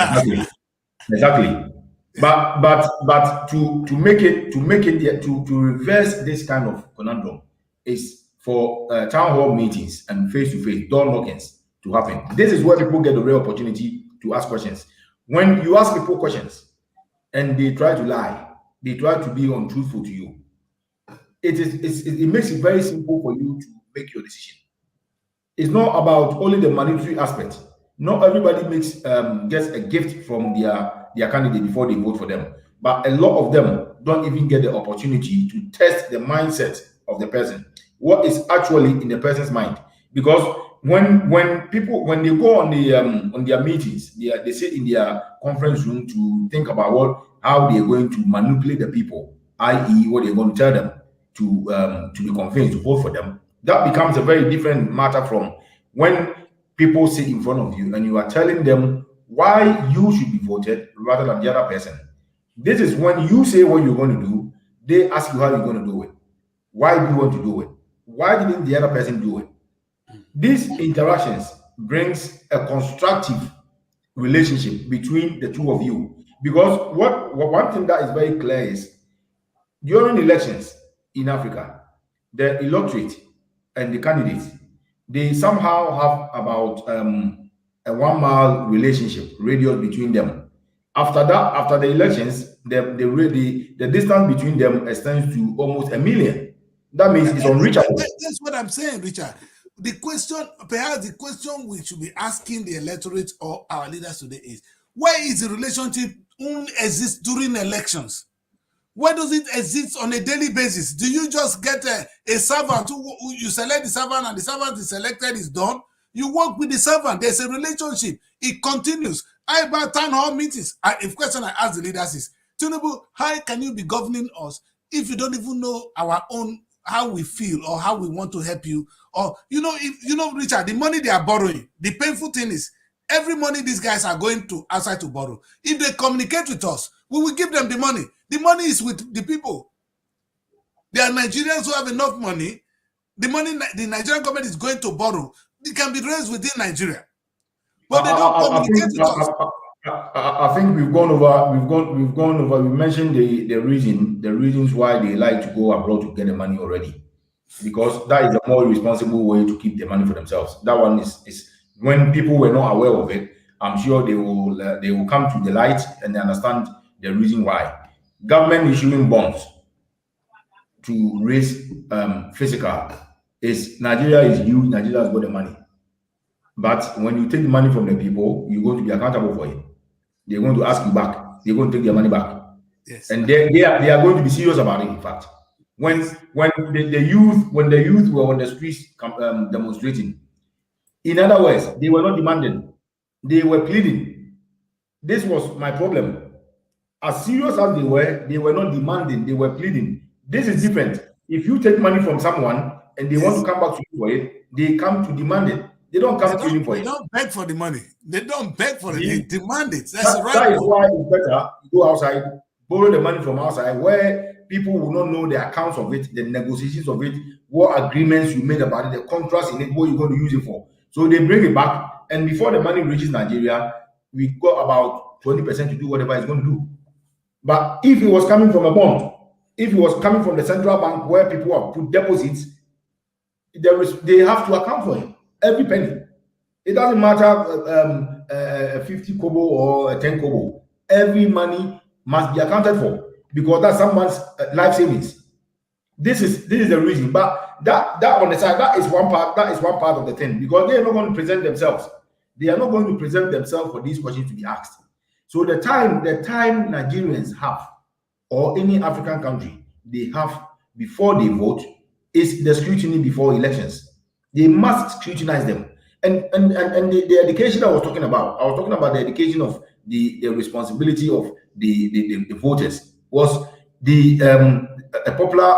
Exactly. But to make it to reverse this kind of conundrum is for town hall meetings and face-to-face door knockings to happen. This is where people get the real opportunity to ask questions. When you ask people questions and they try to lie, they try to be untruthful to you, it makes it very simple for you to make your decision. It's not about only the monetary aspect. Not everybody gets a gift from their candidate before they vote for them. But a lot of them don't even get the opportunity to test the mindset of the person. What is actually in the person's mind? Because when people when they go on their meetings, they sit in their conference room to think about how they're going to manipulate the people, i.e., what they're going to tell them to be convinced to vote for them. That becomes a very different matter from when people sit in front of you and you are telling them why you should be voted rather than the other person. This is when you say what you're going to do, they ask you how you're going to do it. Why do you want to do it? Why didn't the other person do it? These interactions brings a constructive relationship between the two of you. Because one thing that is very clear is during elections in Africa, the electorate and the candidates, they somehow have about a 1 mile relationship radius between them. After that, after the elections, the distance between them extends to almost 1 million. That means it's unreachable. That's what I'm saying, Richard. The question, perhaps the question we should be asking the electorate or our leaders today is, why is the relationship only exist during elections? Why does it exist on a daily basis? Do you just get a servant who you select the servant and the servant is selected, is done? You work with the servant. There's a relationship. It continues. I about town hall meetings. If question I ask the leaders is, Tinubu, how can you be governing us if you don't even know our own how we feel or how we want to help you? Or Richard, the money they are borrowing, the painful thing is every money these guys are going to outside to borrow. If they communicate with us, we will give them the money. The money is with the people. There are Nigerians who have enough money. The money the Nigerian government is going to borrow, it can be raised within Nigeria. But they don't communicate with us. I think we've gone over. We mentioned the reasons why they like to go abroad to get the money already, because that is a more responsible way to keep the money for themselves. That one is when people were not aware of it. I'm sure they will come to the light and they understand the reason why. Government issuing bonds to raise physical is Nigeria is huge. Nigeria has got the money, but when you take the money from the people, you're going to be accountable for it. They're going to ask you back. They're going to take their money back. Yes. And they are going to be serious about it. In fact, when the youth were on the streets demonstrating, in other words, they were not demanding, they were pleading. This was my problem. As serious as they were not demanding, they were pleading. This is different. If you take money from someone and they want to come back to you for it, they come to demand it. They don't come pleading for it. They don't beg for the money. They don't beg for it. They demand it. That is why it's better to go outside, borrow the money from outside, where people will not know the accounts of it, the negotiations of it, what agreements you made about it, the contracts in it, what you're going to use it for. So they bring it back, and before the money reaches Nigeria, we got about 20% to do whatever it's going to do. But if it was coming from a bond, if it was coming from the central bank where people have put deposits, they have to account for it, every penny. It doesn't matter 50 kobo or 10 kobo. Every money must be accounted for because that's someone's life savings. This is the reason. But that on the side, that is one part. That is one part of the thing because they are not going to present themselves. They are not going to present themselves for these questions to be asked. So the time Nigerians have, or any African country they have before they vote, is the scrutiny before elections. They must scrutinize them. And the education I was talking about the education of the responsibility of the voters was the a popular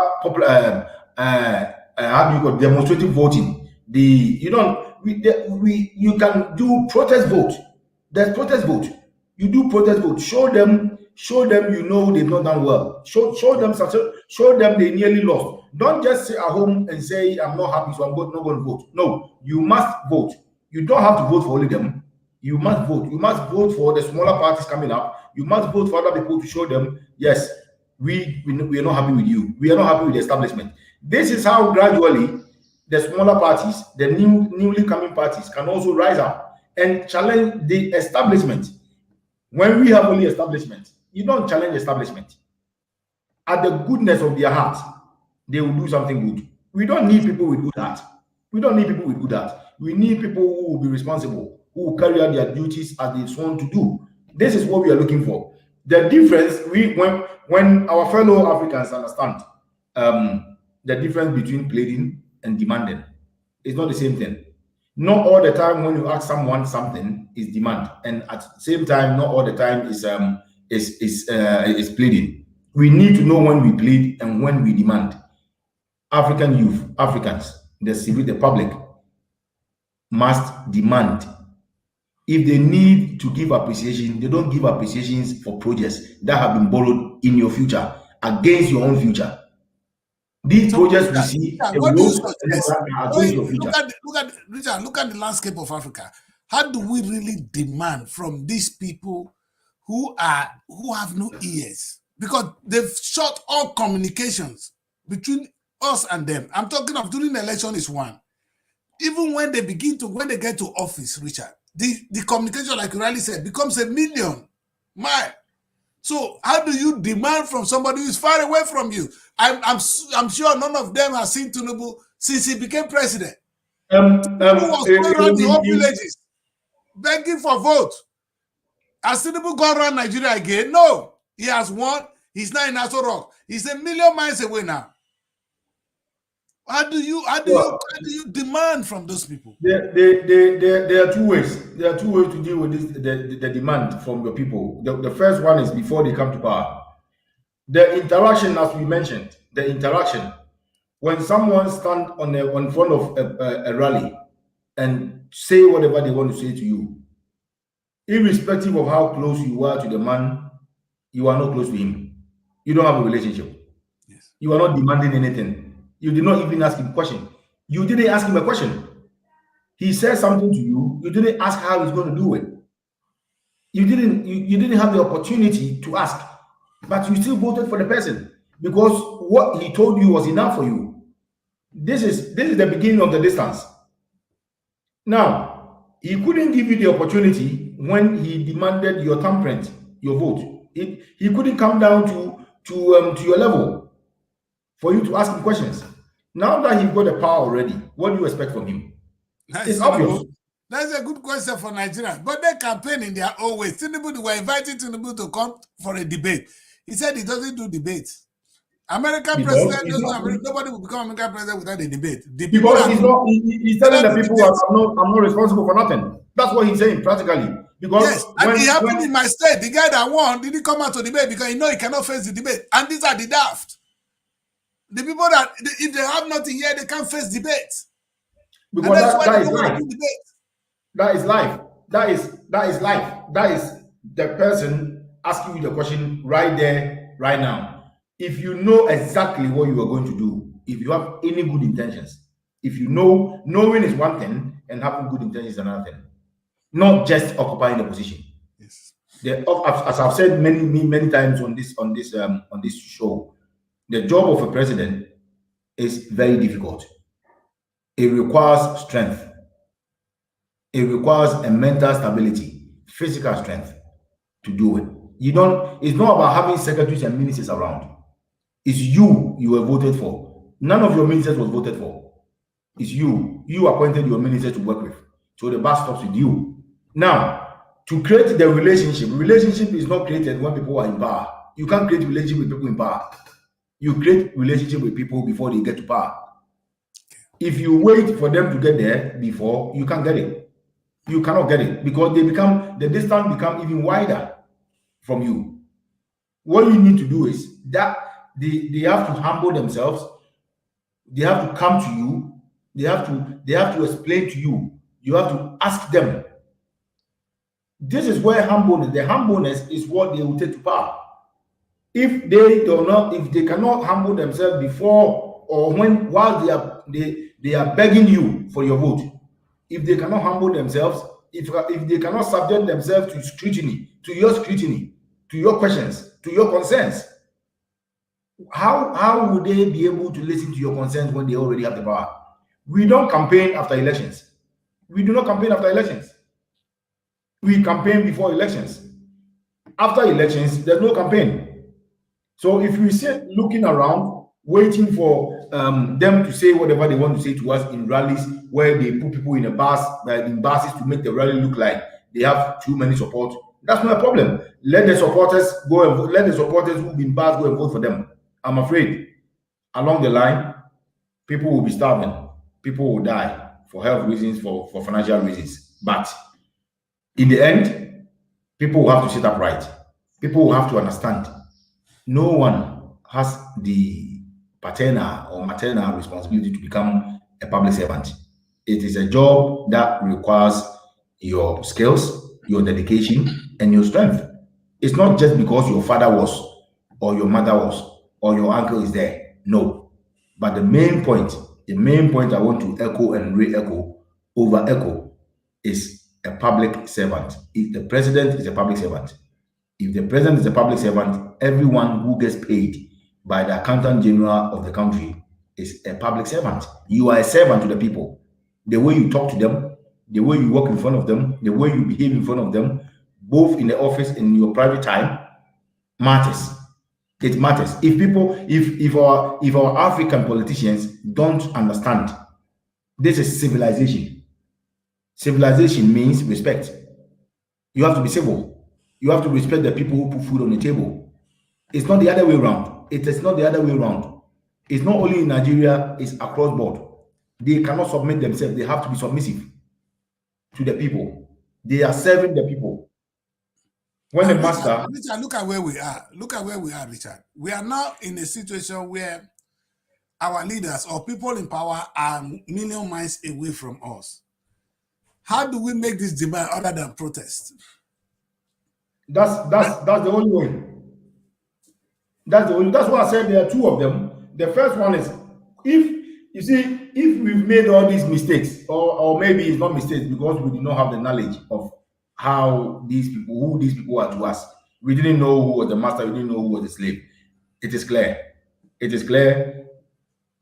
how do you call it, demonstrative voting. The you don't we you can do protest vote. There's protest vote. You do protest vote. Show them you know they've not done well. Show them they nearly lost. Don't just sit at home and say I'm not happy, so I'm not going to vote. No, you must vote. You don't have to vote for only them. You must vote. You must vote for the smaller parties coming up. You must vote for other people to show them, yes, we are not happy with you. We are not happy with the establishment. This is how gradually the smaller parties, the newly coming parties, can also rise up and challenge the establishment. When we have only establishment, you don't challenge establishment. At the goodness of their heart, they will do something good. We don't need people with good heart. We don't need people with good heart. We need people who will be responsible, who will carry out their duties as they sworn to do. This is what we are looking for. The difference, when our fellow Africans understand the difference between pleading and demanding, it's not the same thing. Not all the time when you ask someone something is demand, and at the same time, not all the time is pleading. We need to know when we plead and when we demand. African youth, Africans, the public must demand. If they need to give appreciation, they don't give appreciations for projects that have been borrowed in your future against your own future. These projects we see what do you suggest? against your future. Look at the landscape of Africa. How do we really demand from these people who have no ears? Because they've shut all communications between us and them. I'm talking of during the election is one. Even when they get to office, Richard, the communication, like you rightly said, becomes a million mile. So how do you demand from somebody who is far away from you? I'm sure none of them have seen Tinubu since he became president. Tinubu was going around the whole villages begging for vote. Has Tinubu gone around Nigeria again? No. He has won. He's now in Aso Rock. He's a million miles away now. How do you demand from those people? There are two ways. There are two ways to deal with this, the demand from the people. The first one is before they come to power. The interaction, as we mentioned, the interaction. When someone stands on front of a rally and say whatever they want to say to you, irrespective of how close you are to the man, you are not close to him. You don't have a relationship. Yes. You are not demanding anything. You did not even ask him a question. You didn't ask him a question. He said something to you. You didn't ask how he's going to do it. You didn't have the opportunity to ask, but you still voted for the person because what he told you was enough for you. This is the beginning of the distance. Now, he couldn't give you the opportunity when he demanded your thumbprint, your vote. He couldn't come down to your level for you to ask him questions. Now that he's got the power already, what do you expect from him? It's obvious. That's a good question for Nigerians. But they campaign in their own way. Tinubu, were inviting Tinubu to come for a debate. He said he doesn't do debates. American president, nobody will become American president without a debate. Because he's telling the people, I'm not responsible for nothing. That's what he's saying practically. Because yes, and it happened in my state. The guy that won didn't come out to debate because he cannot face the debate. And these are the daft. The people that, if they have nothing here, they can't face debates. Because that is life. That is life. That is life. That is the person asking you the question right there, right now. If you know exactly what you are going to do, if you have any good intentions, if you know, knowing is one thing and having good intentions is another thing. Not just occupying the position. Yes. As I've said many times on this show, the job of a president is very difficult. It requires strength. It requires a mental stability, physical strength to do it. You don't, it's not about having secretaries and ministers around. It's you were voted for. None of your ministers was voted for. It's you. You appointed your minister to work with. So the bus stops with you. Now, to create the relationship is not created when people are in power. You can't create relationship with people in power. You create relationship with people before they get to power. If you wait for them to get there before, you can't get it. You cannot get it because the distance become even wider from you. What you need to do is that they have to humble themselves. They have to come to you. They have to explain to you. You have to ask them. This is where the humbleness is what they will take to power. If they cannot humble themselves before or while they are begging you for your vote, if they cannot humble themselves, if they cannot subject themselves to scrutiny, to your questions, to your concerns, how would they be able to listen to your concerns when they already have the power? We don't campaign after elections. We do not campaign after elections. We campaign before elections. After elections, there's no campaign. So if we sit looking around, waiting for them to say whatever they want to say to us in rallies, where they put people in buses to make the rally look like they have too many support, that's not a problem. Let the supporters go and vote. Let the supporters who've been bad go and vote for them. I'm afraid along the line, people will be starving. People will die for health reasons, for financial reasons. But in the end, people will have to sit upright. People will have to understand. No one has the paternal or maternal responsibility to become a public servant. It is a job that requires your skills, your dedication, and your strength. It's not just because your father was, or your mother was, or your uncle is there. No. But the main point I want to echo and re-echo, over echo, is a public servant. If the president is a public servant, if the president is a public servant, everyone who gets paid by the accountant general of the country is a public servant. You are a servant to the people. The way you talk to them, the way you walk in front of them, the way you behave in front of them, both in the office and in your private time, matters. It matters. If our African politicians don't understand, this is civilization. Civilization means respect. You have to be civil. You have to respect the people who put food on the table. It's not the other way around. It is not the other way around. It's not only in Nigeria, it's across board. They cannot submit themselves. They have to be submissive to the people. They are serving the people. When the master... Richard, look at where we are. Look at where we are, Richard. We are now in a situation where our leaders or people in power are million miles away from us. How do we make this demand other than protest? That's the only way. That's why I said there are two of them. The first one is, if we've made all these mistakes, or maybe it's not mistakes because we did not have the knowledge of who these people are to us. We didn't know who was the master, we didn't know who was the slave. It is clear. It is clear.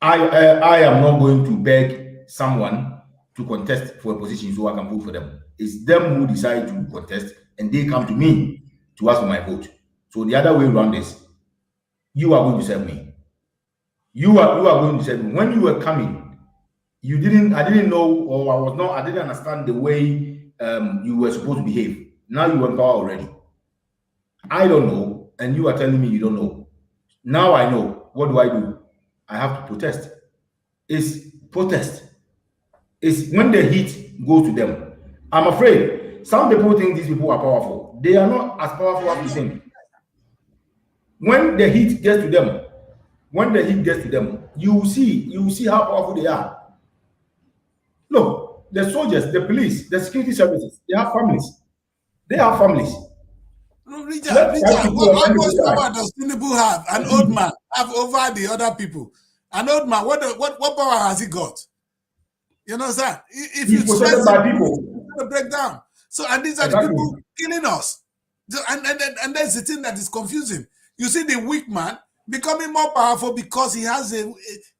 I am not going to beg someone to contest for a position so I can vote for them. It's them who decide to contest, and they come to me to ask for my vote. So the other way around is, you are going to serve me. You are going to serve me. When you were coming, I didn't know, or I didn't understand the way you were supposed to behave. Now you are in power already. I don't know, and you are telling me you don't know. Now I know. What do? I have to protest. It's protest. It's when the heat goes to them. I'm afraid some people think these people are powerful. They are not as powerful as you think. When the heat gets to them, you will see how powerful they are. Look, the soldiers, the police, the security services, they have families. No, Richard, what power does Tinubu have? An old man have over the other people. An old man, what power has he got? You know, sir. If you stress by people, it's going to break down. So, and these are the people killing us. And that's the thing that is confusing. You see the weak man becoming more powerful because he has a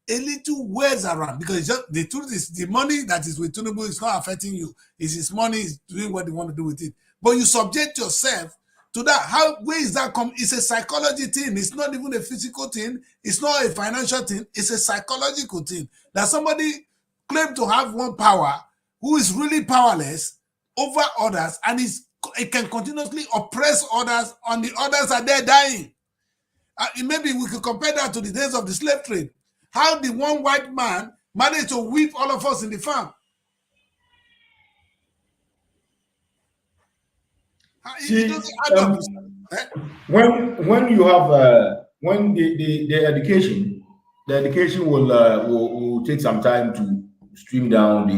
little words around. Because the truth is, the money that is with Tinubu is not affecting you. It's his money, is doing what they want to do with it. But you subject yourself to that. Where is that come? It's a psychology thing. It's not even a physical thing. It's not a financial thing. It's a psychological thing. That somebody claimed to have one power who is really powerless over others, and it can continuously oppress others, and the others are there dying. Maybe we could compare that to the days of the slave trade. How the one white man managed to whip all of us in the farm. See, when you have when the education will take some time to stream down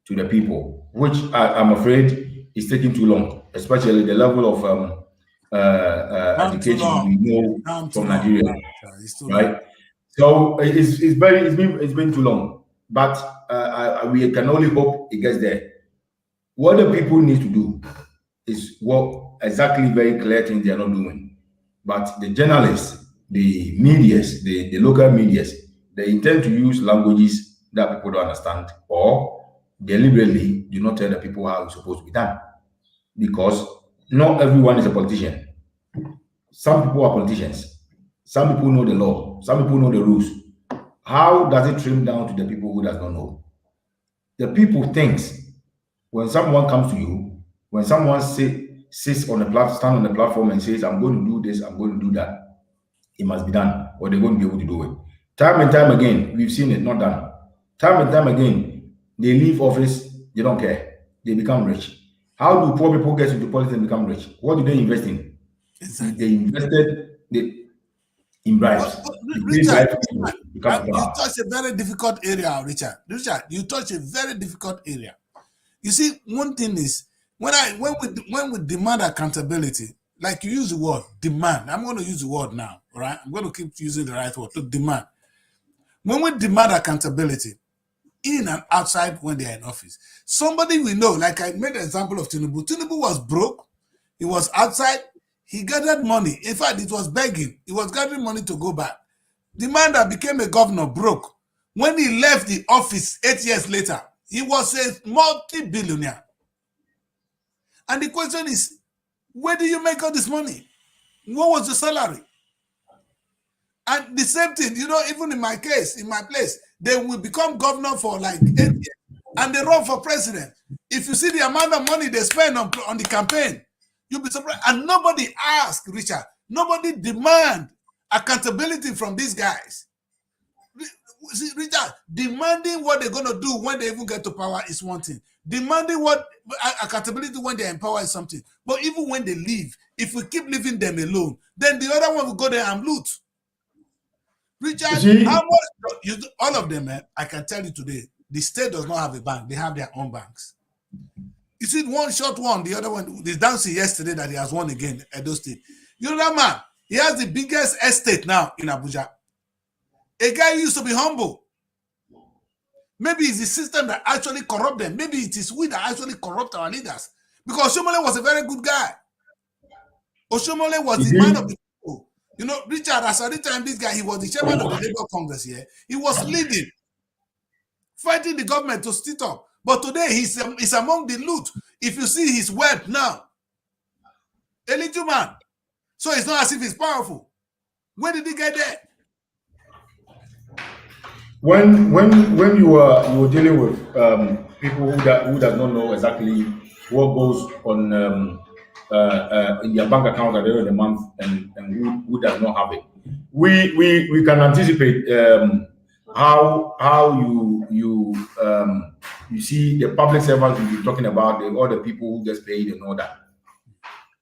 to the people, which I'm afraid is taking too long, especially the level of education we know from Nigeria, right? So it's been too long, but we can only hope it gets there. What the people need to do is what exactly very clear things they are not doing. But the journalists, the medias, the local medias, they intend to use languages that people don't understand, or deliberately do not tell the people how it's supposed to be done. Because not everyone is a politician. Some people are politicians. Some people know the law. Some people know the rules. How does it trim down to the people who does not know? The people thinks when someone comes to you, when someone sits on the platform, stand on the platform and says, "I'm going to do this, I'm going to do that," it must be done, or they won't be able to do it. Time and time again, we've seen it not done. Time and time again, they leave office, they don't care, they become rich. How do poor people get into politics and become rich? What do they invest in? Exactly. They invested in bribes. Richard, you touch a very difficult area, Richard. Richard, you touch a very difficult area. You see, one thing is when we demand accountability, like you use the word demand. I'm going to use the word now, all right? I'm going to keep using the right word to demand. When we demand accountability, in and outside when they are in office, somebody we know, like I made an example of Tinubu. Tinubu was broke. He was outside. He gathered money. In fact, it was begging. He was gathering money to go back. The man that became a governor broke. When he left the office 8 years later, he was a multi-billionaire. And the question is, where do you make all this money? What was the salary? And the same thing, even in my case, in my place, they will become governor for like 8 years and they run for president. If you see the amount of money they spend on the campaign, you'll be surprised. And nobody asked, Richard, nobody demand accountability from these guys. See, Richard, demanding what they're going to do when they even get to power is one thing. Demanding what accountability when they're in power is something. But even when they leave, if we keep leaving them alone, then the other one will go there and loot. Richard, how much all of them, I can tell you today, the state does not have a bank. They have their own banks. You see, one short one, the other one, the dancing yesterday that he has won again at Edo State. You know that man, he has the biggest estate now in Abuja. A guy who used to be humble. Maybe it's the system that actually corrupt them. Maybe it is we that actually corrupt our leaders. Because Oshomole was a very good guy. Oshomole was the man of the people. Richard, as at the time, this guy, he was the chairman of the Labour Congress here. He was leading, fighting the government to sit up. But today, he's among the loot. If you see his wealth now, a little man. So it's not as if he's powerful. Where did he get there? When you were dealing with people who does not know exactly what goes on in their bank account at the end of the month and who does not have it, we can anticipate how you see the public servants will be talking about all the people who gets paid and all that.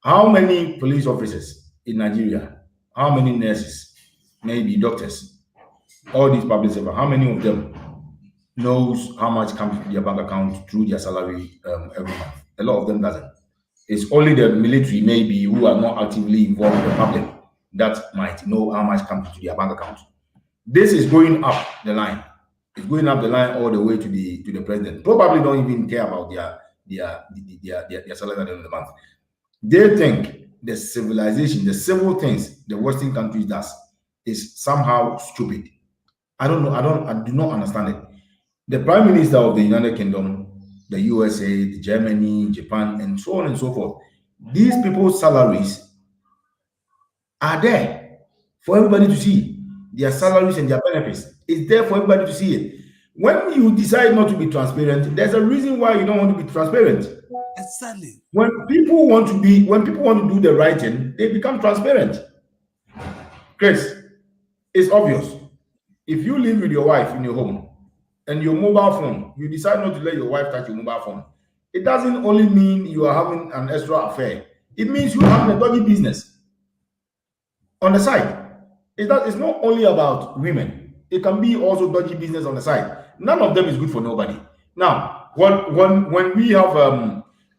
How many police officers in Nigeria? How many nurses? Maybe doctors? All these public servants, how many of them knows how much comes to their bank account through their salary every month? A lot of them doesn't. It's only the military, maybe, who are not actively involved in the public that might know how much comes to their bank account. This is going up the line. It's going up the line all the way to the president. Probably don't even care about their salary at the end of the month. They think the civilization, the civil things the Western countries does is somehow stupid. I don't know. I do not understand it. The Prime Minister of the United Kingdom, the USA, the Germany, Japan, and so on and so forth, these people's salaries are there for everybody to see. Their salaries and their benefits is there for everybody to see it. When you decide not to be transparent, there's a reason why you don't want to be transparent. Exactly. When people want to do the right thing, they become transparent. Chris, it's obvious. If you live with your wife in your home and your mobile phone, you decide not to let your wife touch your mobile phone, it doesn't only mean you are having an extra affair. It means you're having a dodgy business on the side. It's not only about women. It can be also dodgy business on the side. None of them is good for nobody. Now, when we have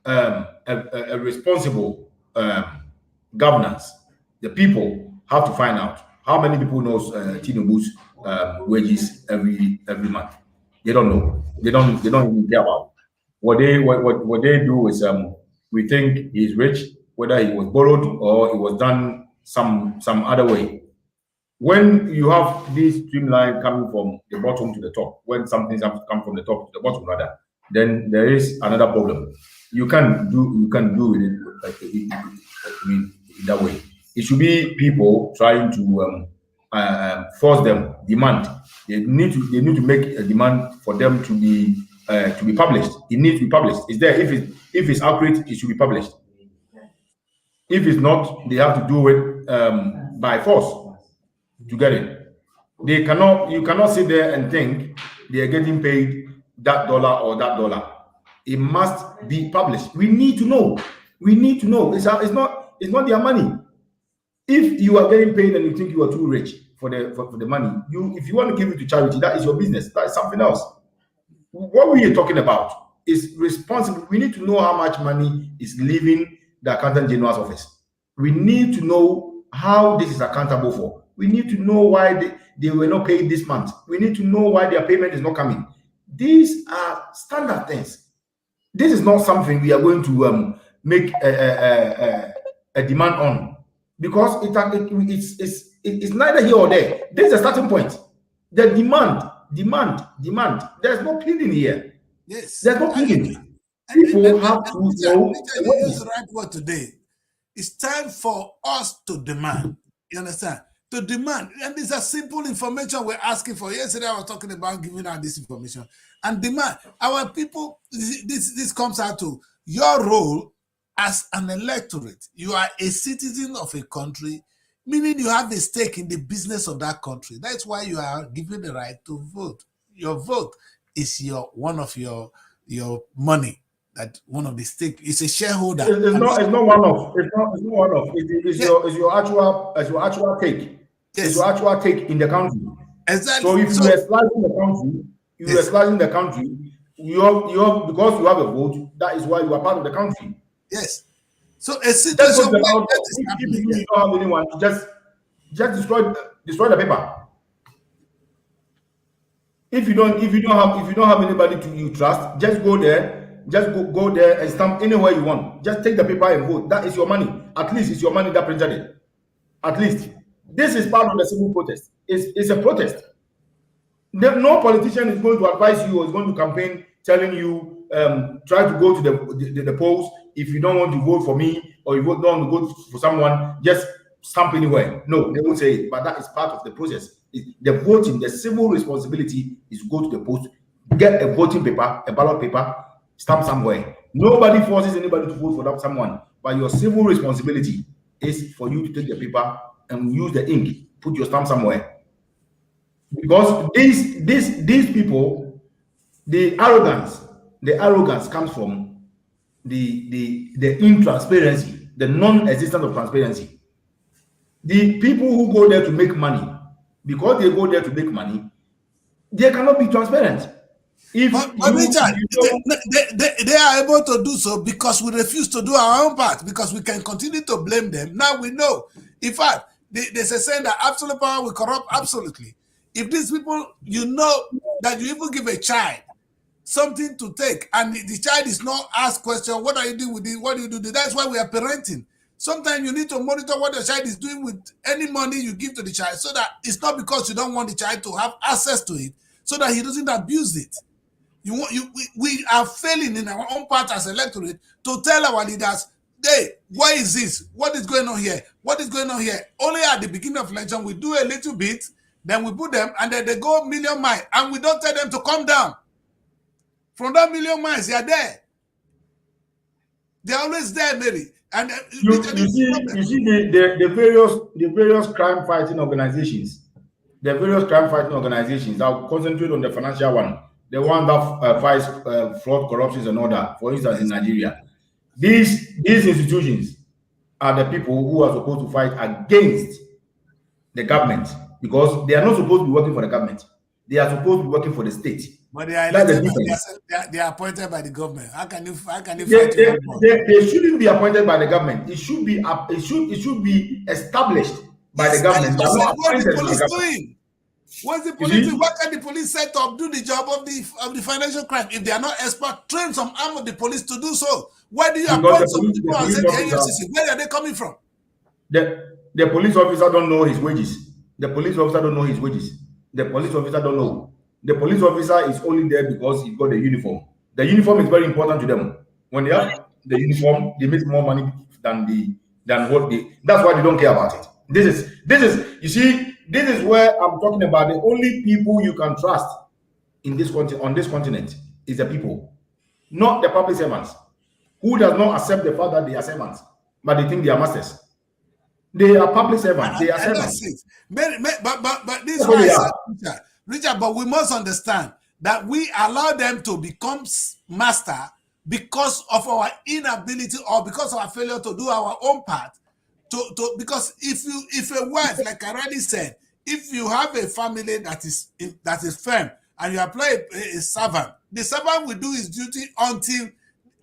a responsible governance, the people have to find out how many people knows Tinubu's wages every month. They don't know. They don't even care about. What they do is we think he's rich, whether he was borrowed or it was done some other way. When you have this streamline coming from the bottom to the top, when something have to come from the top to the bottom rather, then there is another problem. You can do it that way. It should be people trying to force them, demand. They need to make a demand for them to be published. It needs to be published. It's there. If it's accurate, it should be published. If it's not, they have to do it by force to get it. You cannot sit there and think they are getting paid that dollar or that dollar. It must be published. We need to know. It's not their money. If you are getting paid and you think you are too rich for the money, if you want to give it to charity, that is your business. That is something else. What we are talking about is responsible. We need to know how much money is leaving the Accountant General's office. We need to know how this is accountable for. We need to know why they were not paid this month. We need to know why their payment is not coming. These are standard things. This is not something we are going to make a demand on, because it's neither here or there. This is a starting point. The demand. There's no pleading here. Yes. There's no pleading. People have to know. You use the right word today. It's time for us to demand. You understand? To demand. And these are simple information we're asking for. Yesterday, I was talking about giving out this information. And demand. Our people, this comes out to your role as an electorate. You are a citizen of a country, meaning you have a stake in the business of that country. That's why you are given the right to vote. Your vote is one of your money. That one of the stake is a shareholder. It's not one of. It's your actual take. Yes. It's your actual take in the country. Exactly. So if you are slicing the country, you have because you have a vote. That is why you are part of the country. Yes. So a situation where if you don't have anyone, just destroy the paper. If you don't have anybody you trust, just go there. Just go there and stamp anywhere you want. Just take the paper and vote. That is your money. At least it's your money that printed it. At least. This is part of the civil protest. It's a protest. No politician is going to advise you or is going to campaign telling you try to go to the polls. If you don't want to vote for me or you don't want to vote for someone, just stamp anywhere. No, they won't say it. But that is part of the process. The voting, the civil responsibility is go to the post, get a voting paper, a ballot paper, stamp somewhere. Nobody forces anybody to vote for that someone, but your civil responsibility is for you to take the paper and use the ink, put your stamp somewhere. Because these people, the arrogance comes from the intransparency, the non-existence of transparency. The people who go there to make money, because they go there to make money, they cannot be transparent. They are able to do so because we refuse to do our own part, because we can continue to blame them. Now we know. In fact, there's a saying that absolute power will corrupt absolutely. If these people, you know that you even give a child something to take and the child is not asked question, what are you doing with it? What do you do? That's why we are parenting. Sometimes you need to monitor what the child is doing with any money you give to the child, so that it's not because you don't want the child to have access to it, so that he doesn't abuse it. We are failing in our own part as electorate to tell our leaders, hey, what is this? What is going on here? What is going on here? Only at the beginning of election, we do a little bit, then we put them, and then they go a million miles, and we don't tell them to come down. From that million miles, they are there. They're always there, Mary. And you see the various crime fighting organizations. The various crime fighting organizations. I'll concentrate on the financial one, the one that fights fraud, corruption, and all that. For instance, in Nigeria, these institutions are the people who are supposed to fight against the government, because they are not supposed to be working for the government. They are supposed to be working for the state. But they are elected, they are appointed by the government. How can you fight? They shouldn't be appointed by the government. It should be established by the government. What the police doing? What's the police doing? What can the police set up do the job of the financial crime? If they are not expert, train some arm of the police to do so. Why do you appoint some people and say the AFCC? Where are they coming from? The police officer don't know his wages. The police officer don't know his wages. The police officer don't know. The police officer is only there because he's got the uniform. The uniform is very important to them. When they have the uniform, they make more money than what they. That's why they don't care about it. This is where I'm talking about. The only people you can trust in this on this continent is the people, not the public servants, who does not accept the fact that they are servants, but they think they are masters. They are public servants. They are servants. But this is why I said, Richard, but we must understand that we allow them to become master because of our inability or because of our failure to do our own part. Because if a wife, like I already said, if you have a family that is firm and you apply a servant, the servant will do his duty until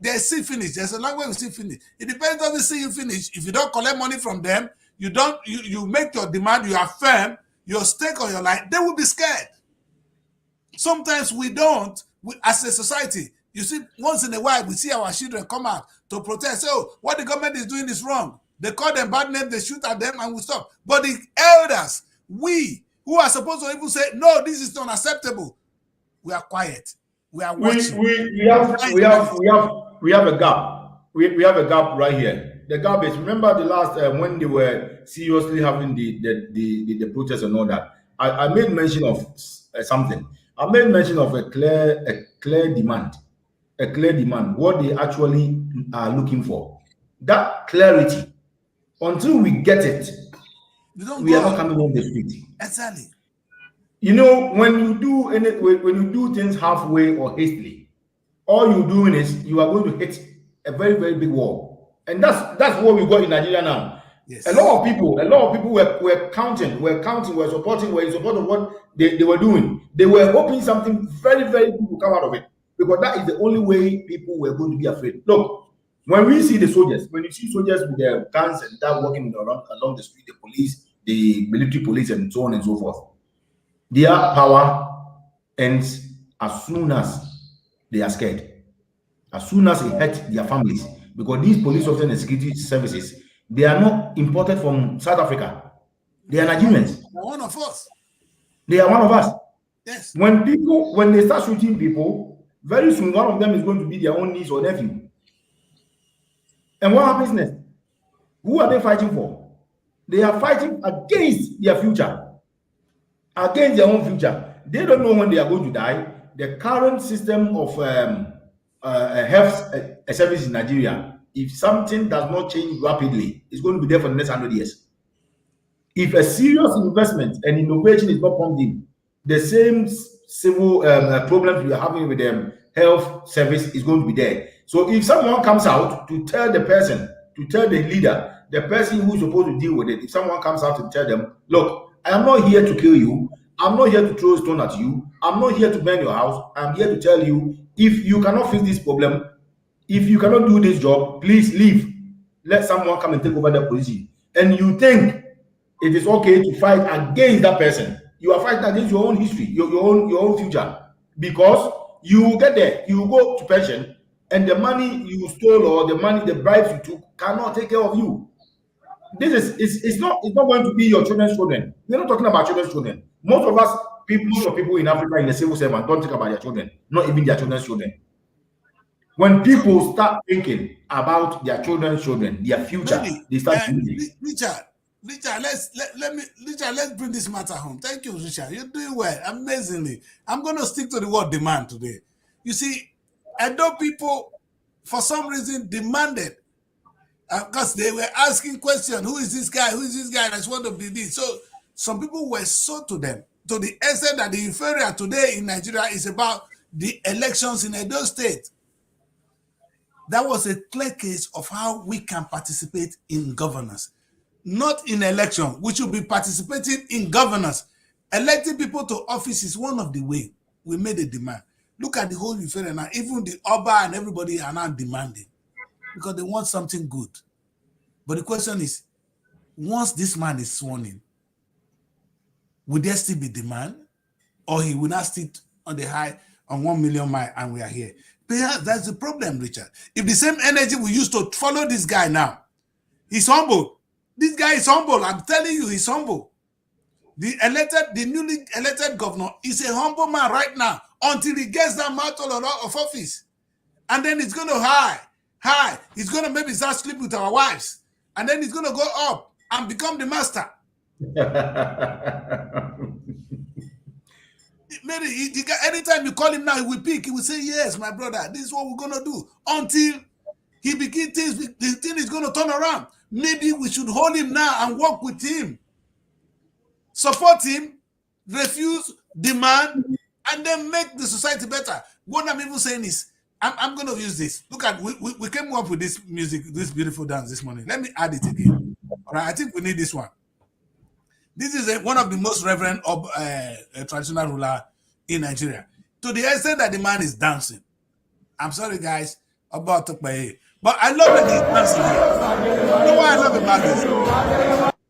they see finish. There's a language we see finish. It depends on the see you finish. If you don't collect money from them, you make your demand, you are firm, your stake on your life, they will be scared. Sometimes we don't, as a society. You see, once in a while, we see our children come out to protest. So what the government is doing is wrong. They call them bad names, they shoot at them, and we stop. But the elders, we who are supposed to even say, no, this is not acceptable, we are quiet. We are watching. We have a gap. We have a gap right here. The gap is, remember the last when they were seriously having the protests and all that. I made mention of something. I made mention of a clear demand. What they actually are looking for. That clarity. Until we get it, we are not coming on the street. Exactly. You know, when you do things halfway or hastily, all you're doing is you are going to hit a very, very big wall. And that's what we got in Nigeria now. Yes. A lot of people were counting, were supporting, were in support of what they were doing. They were hoping something very, very good would come out of it. Because that is the only way people were going to be afraid. Look, when we see the soldiers, when you see soldiers with their guns and that walking along the street, the police, the military police, and so on and so forth, their power ends as soon as they are scared, as soon as it hurts their families. Because these police officers and security services, they are not imported from South Africa. They are Nigerians. They're one of us. They are one of us. Yes. When they start shooting people, very soon one of them is going to be their own niece or nephew. And what happens next? Who are they fighting for? They are fighting against their future, against their own future. They don't know when they are going to die. The current system of health service in Nigeria, if something does not change rapidly, it's going to be there for the next 100 years. If a serious investment and innovation is not pumped in, the same civil problems we are having with the health service is going to be there. So if someone comes out to tell the person, to tell the leader, the person who is supposed to deal with it, if someone comes out to tell them, look, I am not here to kill you. I'm not here to throw a stone at you. I'm not here to burn your house. I'm here to tell you, if you cannot fix this problem, if you cannot do this job, please leave. Let someone come and take over the position. And you think it is okay to fight against that person. You are fighting against your own history, your own future. Because you will get there, you will go to pension, and the money you stole or the bribes you took cannot take care of you. it's not going to be your children's children. We're not talking about children's children. Most of people in Africa in the civil servant don't think about their children, not even their children's children. When people start thinking about their children's children, their future, Maybe, they start thinking. Richard, let's bring this matter home. Thank you, Richard. You're doing well, amazingly. I'm going to stick to the word demand today. You see, Edo people, for some reason, demanded, because they were asking questions, who is this guy? Who is this guy that's want to be this? So some people were sold to them, to the extent that the euphoria today in Nigeria is about the elections in Edo State. That was a clear case of how we can participate in governance. Not in election. We should be participating in governance. Electing people to office is one of the ways. We made a demand. Look at the whole euphoria now. Even the Oba and everybody are now demanding because they want something good. But the question is, once this man is sworn in, will there still be demand? Or he will not sit on the high on 1 million miles and we are here? Perhaps that's the problem, Richard. If the same energy we used to follow this guy now, he's humble. This guy is humble. I'm telling you, he's humble. The newly elected governor is a humble man right now until he gets that mantle of office. And then he's going to high. He's going to maybe start sleeping with our wives. And then he's going to go up and become the master. Maybe anytime you call him now, he will pick. He will say, yes, my brother, this is what we're going to do. Until he begins things, the thing is going to turn around. Maybe we should hold him now and work with him. Support him, refuse, demand, and then make the society better. What I'm even saying is, I'm going to use this. Look at, we came up with this music, this beautiful dance this morning. Let me add it again. All right, I think we need this one. This is one of the most reverend of traditional ruler in Nigeria. To the extent that the man is dancing. I'm sorry, guys, about to play. But I love that he's dancing here. You know why I love about this?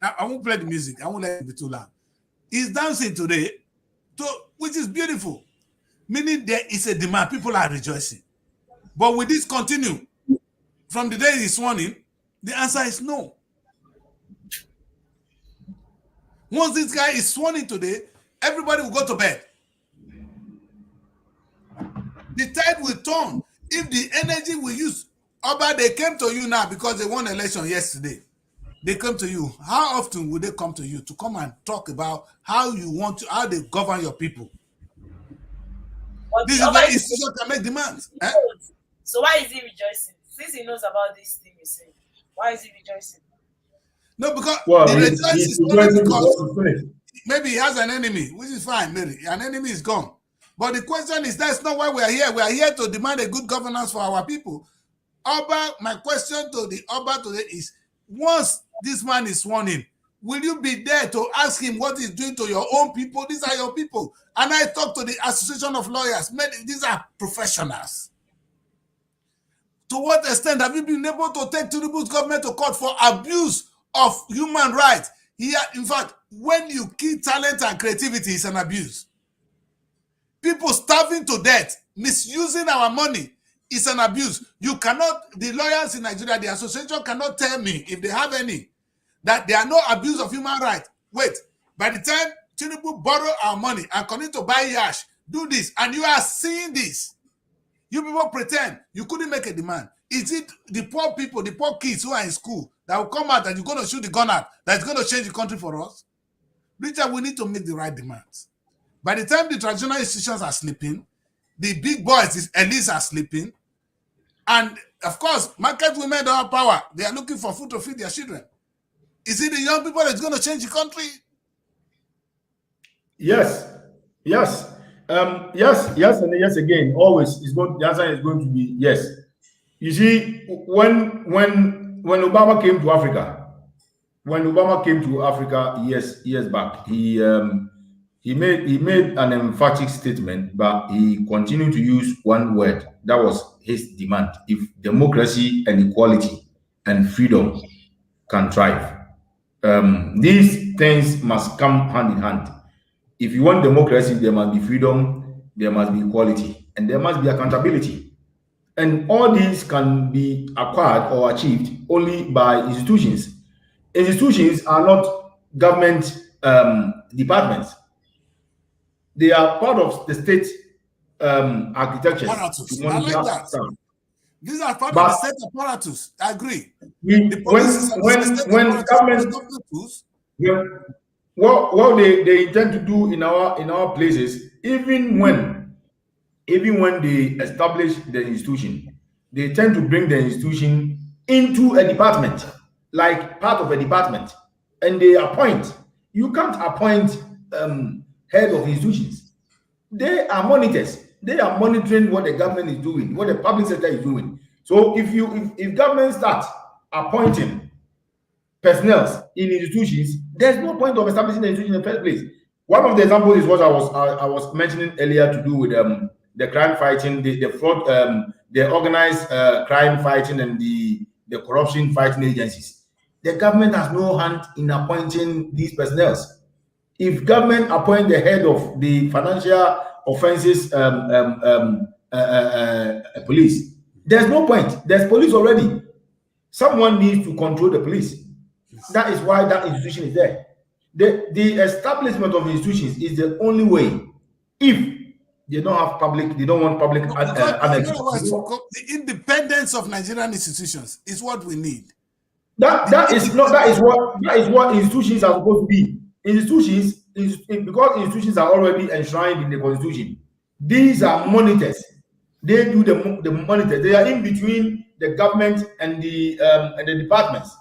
I won't play the music. I won't let it be too loud. He's dancing today, which is beautiful. Meaning there is a demand. People are rejoicing. But will this continue from the day he's sworn in? The answer is no. Once this guy is sworn in today, everybody will go to bed. The tide will turn. If the energy we use, Oba, they came to you now because they won election yesterday. They come to you. How often will they come to you to come and talk about how they govern your people? This is where institutions can make demands. So why is he rejoicing? Since he knows about this thing you say, why is he rejoicing? No, because the rejoicing is only because maybe he has an enemy, which is fine, maybe. An enemy is gone. But the question is, that's not why we are here. We are here to demand a good governance for our people. Oba, my question to the Oba today is, once this man is sworn in, will you be there to ask him what he's doing to your own people? These are your people. And I talk to the Association of Lawyers. These are professionals. To what extent have you been able to take Tinubu's government to court for abuse of human rights? In fact, when you kill talent and creativity, it's an abuse. People starving to death, misusing our money, is an abuse. You cannot, the lawyers in Nigeria, the association cannot tell me, if they have any, that there are no abuse of human rights. Wait, by the time Tinubu borrow our money and continue to buy yash, do this, and you are seeing this, you people pretend you couldn't make a demand. Is it the poor people, the poor kids who are in school that will come out and you're going to shoot the gun at, that's going to change the country for us? Richard, we need to make the right demands. By the time the traditional institutions are sleeping, the big boys, the elites are sleeping, and of course, market women don't have power. They are looking for food to feed their children. Is it the young people that's going to change the country? Yes, yes, and yes again. Always, the answer is going to be yes. You see, when Obama came to Africa, years back, he made an emphatic statement, but he continued to use one word. That was his demand. If democracy and equality and freedom can thrive, these things must come hand in hand. If you want democracy, there must be freedom, there must be equality, and there must be accountability. And all these can be acquired or achieved only by institutions. institutions are not government departments. They are part of the state architectures to Apparatus. I monitor like that. stuff. These are part of But the state apparatus. I agree. The police is the state when apparatus. government, what they intend to do in our places, even when they establish the institution, they tend to bring the institution into a department, like part of a department, and they appoint. You can't appoint head of institutions. They are monitors. They are monitoring what the government is doing, what the public sector is doing. So if government starts appointing personnel in institutions, there's no point of establishing the institution in the first place. One of the examples is what I was mentioning earlier to do with the crime fighting, the fraud, the organized crime fighting, and the corruption fighting agencies. The government has no hand in appointing these personnel. If government appoint the head of the financial offenses police, there's no point. There's police already. Someone needs to control the police. That is why that institution is there. The establishment of institutions is the only way. If they don't have public, they don't want public. The independence of Nigerian institutions is what we need. That is what institutions are supposed to be. Institutions is because institutions are already enshrined in the constitution. These are monitors. They do the monitors. They are in between the government and the departments,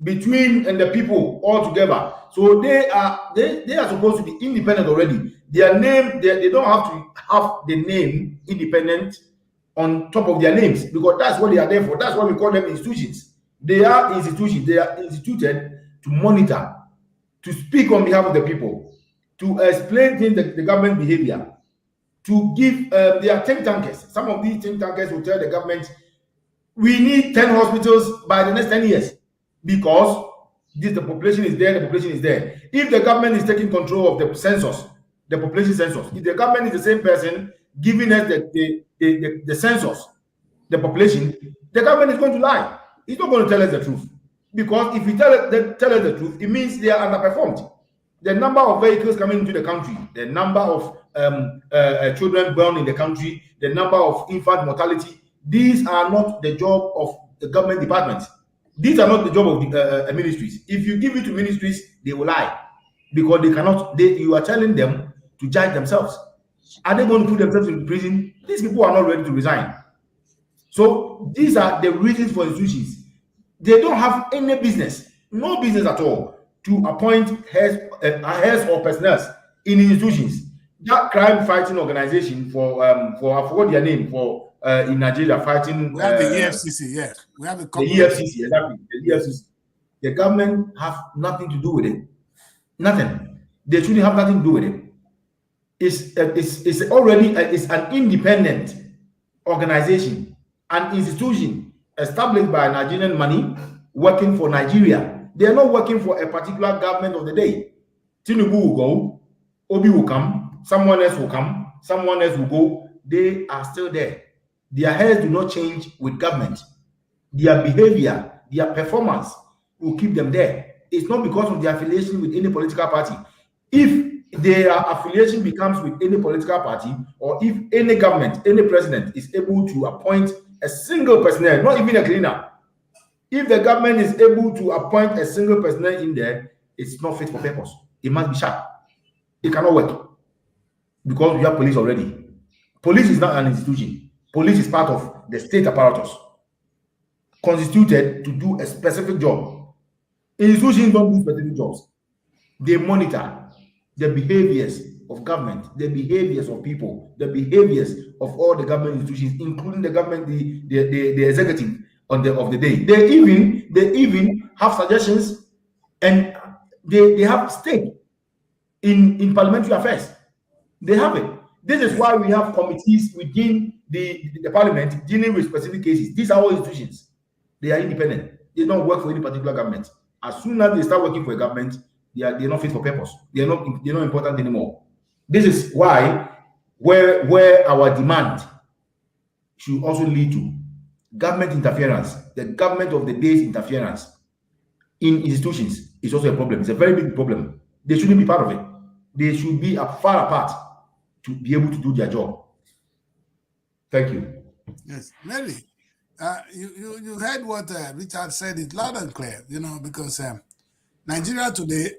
between and the people all together. So they are supposed to be independent already. Their name, they don't have to have the name independent on top of their names, because that's what they are there for. That's why we call them institutions. They are institutions. They are instituted to monitor, to speak on behalf of the people, to explain things, the government behavior, to give their think tankers. Some of these think tankers will tell the government, we need 10 hospitals by the next 10 years because the population is there, the population is there. If the government is taking control of the census, the population census, if the government is the same person giving us the census, the population, the government is going to lie. It's not going to tell us the truth. Because if you tell us the truth, it means they are underperformed. The number of vehicles coming into the country, the number of children born in the country, the number of infant mortality, these are not the job of the government departments. These are not the job of the ministries. If you give it to ministries, they will lie. Because they cannot, you are telling them to judge themselves. Are they going to put themselves in prison? These people are not ready to resign. So these are the reasons for institutions. They don't have any business, no business at all, to appoint heads or personnel in institutions. That crime fighting organization for I forgot their name, for in Nigeria fighting. We have the EFCC, yes. We have the EFCC, exactly. The EFCC. The government have nothing to do with it. Nothing. They shouldn't have nothing to do with it. It's already it's an independent organization, an institution established by Nigerian money, working for Nigeria. They are not working for a particular government of the day. Tinubu will go, Obi will come, someone else will come, someone else will go. They are still there. Their heads do not change with government. Their behavior, their performance will keep them there. It's not because of their affiliation with any political party. If their affiliation becomes with any political party, or if any government, any president is able to appoint a single personnel, not even a cleaner, if the government is able to appoint a single personnel in there, it's not fit for purpose. It must be sharp. It cannot work because we have police already. Police is not an institution. Police is part of the state apparatus constituted to do a specific job. Institutions don't do specific jobs. They monitor the behaviors of government, the behaviors of people, the behaviors of all the government institutions, including the government, the executive of the day. They even have suggestions, and they have stake in parliamentary affairs. They have it. This is why we have committees within the parliament dealing with specific cases. These are all institutions. They are independent. They don't work for any particular government. As soon as they start working for a government, they're not fit for purpose. They're not important anymore. This is why where our demand should also lead to government interference, the government of the day's interference. in institutions is also a problem. It's a very big problem. They shouldn't be part of it. They should be far apart to be able to do their job. Thank you. Yes, Mary, you heard what Richard said. It loud and clear, because Nigeria today,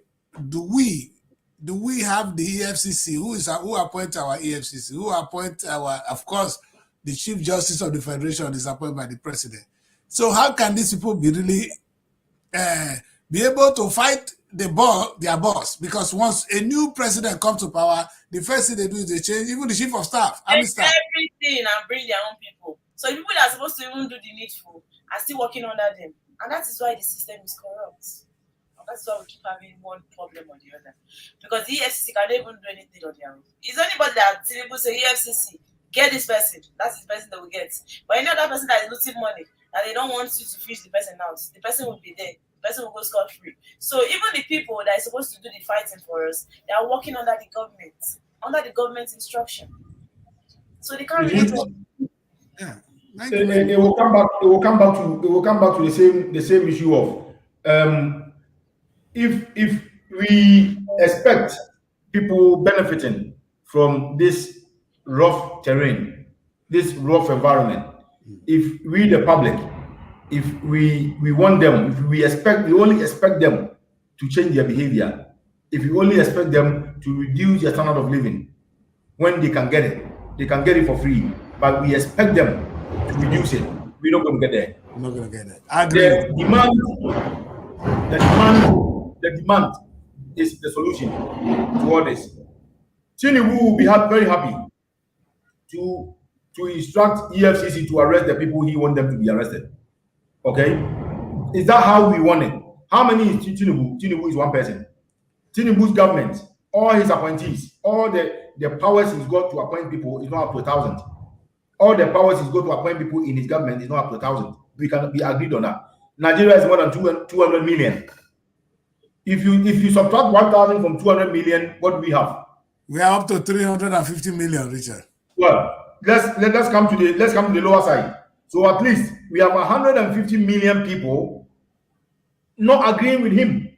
do we have the EFCC? Who appoint our EFCC? Who appoint our? Of course, the Chief Justice of the Federation is appointed by the President. So how can these people be really be able to fight their boss? Because once a new president comes to power, the first thing they do is they change even the chief of staff, army staff, everything, and bring their own people. So the people that are supposed to even do the needful are still working under them, and that is why the system is corrupt. That's why we keep having one problem or the other. Because the EFCC cannot even do anything on their own. Is anybody that Tinubu say EFCC get this person? That's the person that we get. But any other person that is losing money and they don't want you to fish the person out, the person will be there. The person will go scot-free. So even the people that are supposed to do the fighting for us, they are working under the government's instruction. So they can't really. Yeah. It will come back to the same issue of if we expect people benefiting from this rough terrain, this rough environment, if we the public, if we want them, if we only expect them to change their behavior, if we only expect them to reduce their standard of living when they can get it for free, but we expect them to reduce it, we're not going to get there. I'm not going to get that. The demand is the solution to all this. Tinubu will be very happy to instruct EFCC to arrest the people he wants them to be arrested. Okay? Is that how we want it? How many is Tinubu? Tinubu is one person. Tinubu's government, all his appointees, all the powers he's got to appoint people is not up to 1,000. All the powers he's got to appoint people in his government is not up to 1,000. We can be agreed on that. Nigeria is more than 200 million. If you subtract 1,000 from 200 million, what do we have? We are up to 350 million, Richard. Well, let's come to the lower side. So at least we have 150 million people not agreeing with him.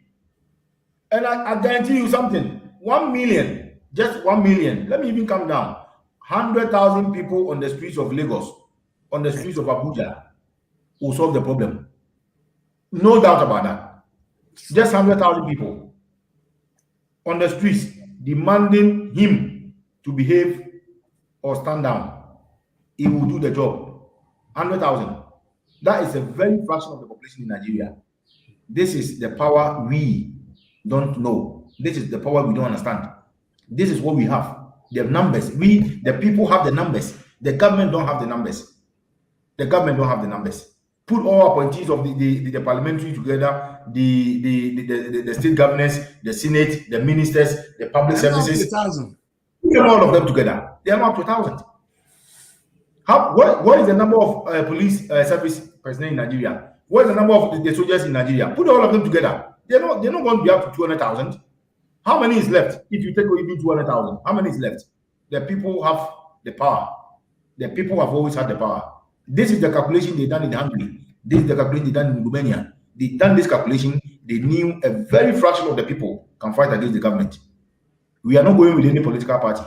And I guarantee you something. 1 million, just 1 million. Let me even come down. 100,000 people on the streets of Lagos, on the streets of Abuja, will solve the problem. No doubt about that. Just 100,000 people on the streets demanding him to behave or stand down. He will do the job. 100,000. That is a very fraction of the population in Nigeria. This is the power we don't know. This is the power we don't understand. This is what we have. The numbers. The people have the numbers. The government don't have the numbers. The government don't have the numbers. Put all appointees of the parliamentary together, the state governors, the senate, the ministers, the public services. Put all of them together. They are not up to 1,000. What is the number of police service personnel in Nigeria? What is the number of the soldiers in Nigeria? Put all of them together. They're not going to be up to 200,000. How many is left? If you take even 200,000, how many is left? The people have the power. The people have always had the power. This is the calculation they done in Hungary. This is the calculation they done in Romania. They done this calculation. They knew a very fraction of the people can fight against the government. We are not going with any political party.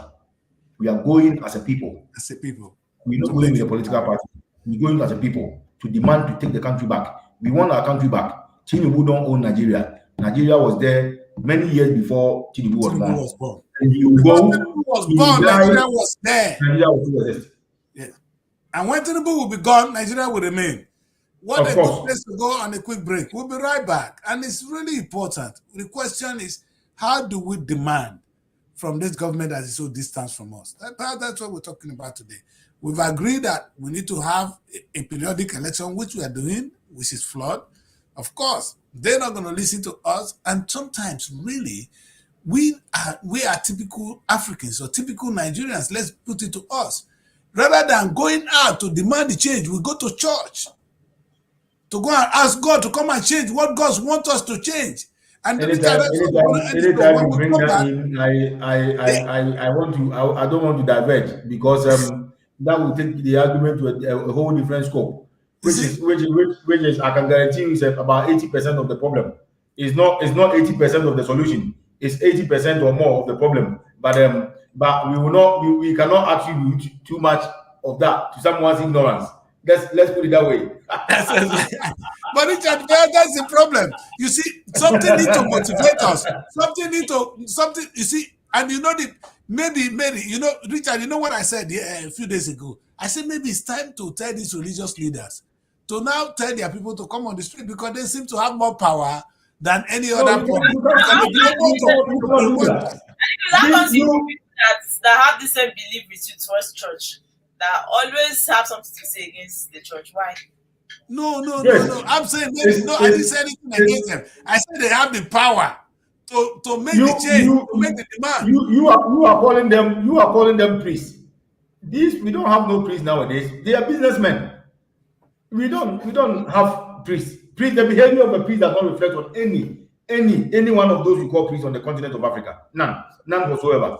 We are going as a people. As a people. We're not going with a political party. We're going as a people to demand to take the country back. We want our country back. Tinubu don't own Nigeria. Nigeria was there many years before Tinubu was born. And you go, Tinubu was born, Nigeria was there. Nigeria will still exist. Yes. And when Tinubu will be gone, Nigeria will remain. What a good place to go on a quick break. We'll be right back. And it's really important. The question is, how do we demand from this government that is so distant from us? That's what we're talking about today. We've agreed that we need to have a periodic election, which we are doing, which is flawed. Of course, they're not going to listen to us. And sometimes, really, we are typical Africans or typical Nigerians. Let's put it to us. Rather than going out to demand the change, we go to church to go and ask God to come and change what God wants us to change. And anytime you bring that in, I don't want to diverge because that will take the argument to a whole different scope. which is I can guarantee you is about 80% of the problem. It's not 80% of the solution. It's 80% or more of the problem. But we will not we cannot attribute too much of that to someone's ignorance. Let's put it that way. But Richard, that's the problem. You see, something need to motivate us. Something. You see, and you know maybe you know, Richard. You know what I said a few days ago. I said maybe it's time to tell these religious leaders to now tell their people to come on the street because they seem to have more power than any other problem. That have the same belief with you towards church, that always have something to say against the church. Why? No. I'm saying maybe, I didn't say anything against them. I said they have the power to make the change, to make the demand. You are calling them priests. We don't have no priests nowadays. They are businessmen. We don't have priests. The behavior of a priest does not reflect on any one of those you call priests on the continent of Africa. None whatsoever.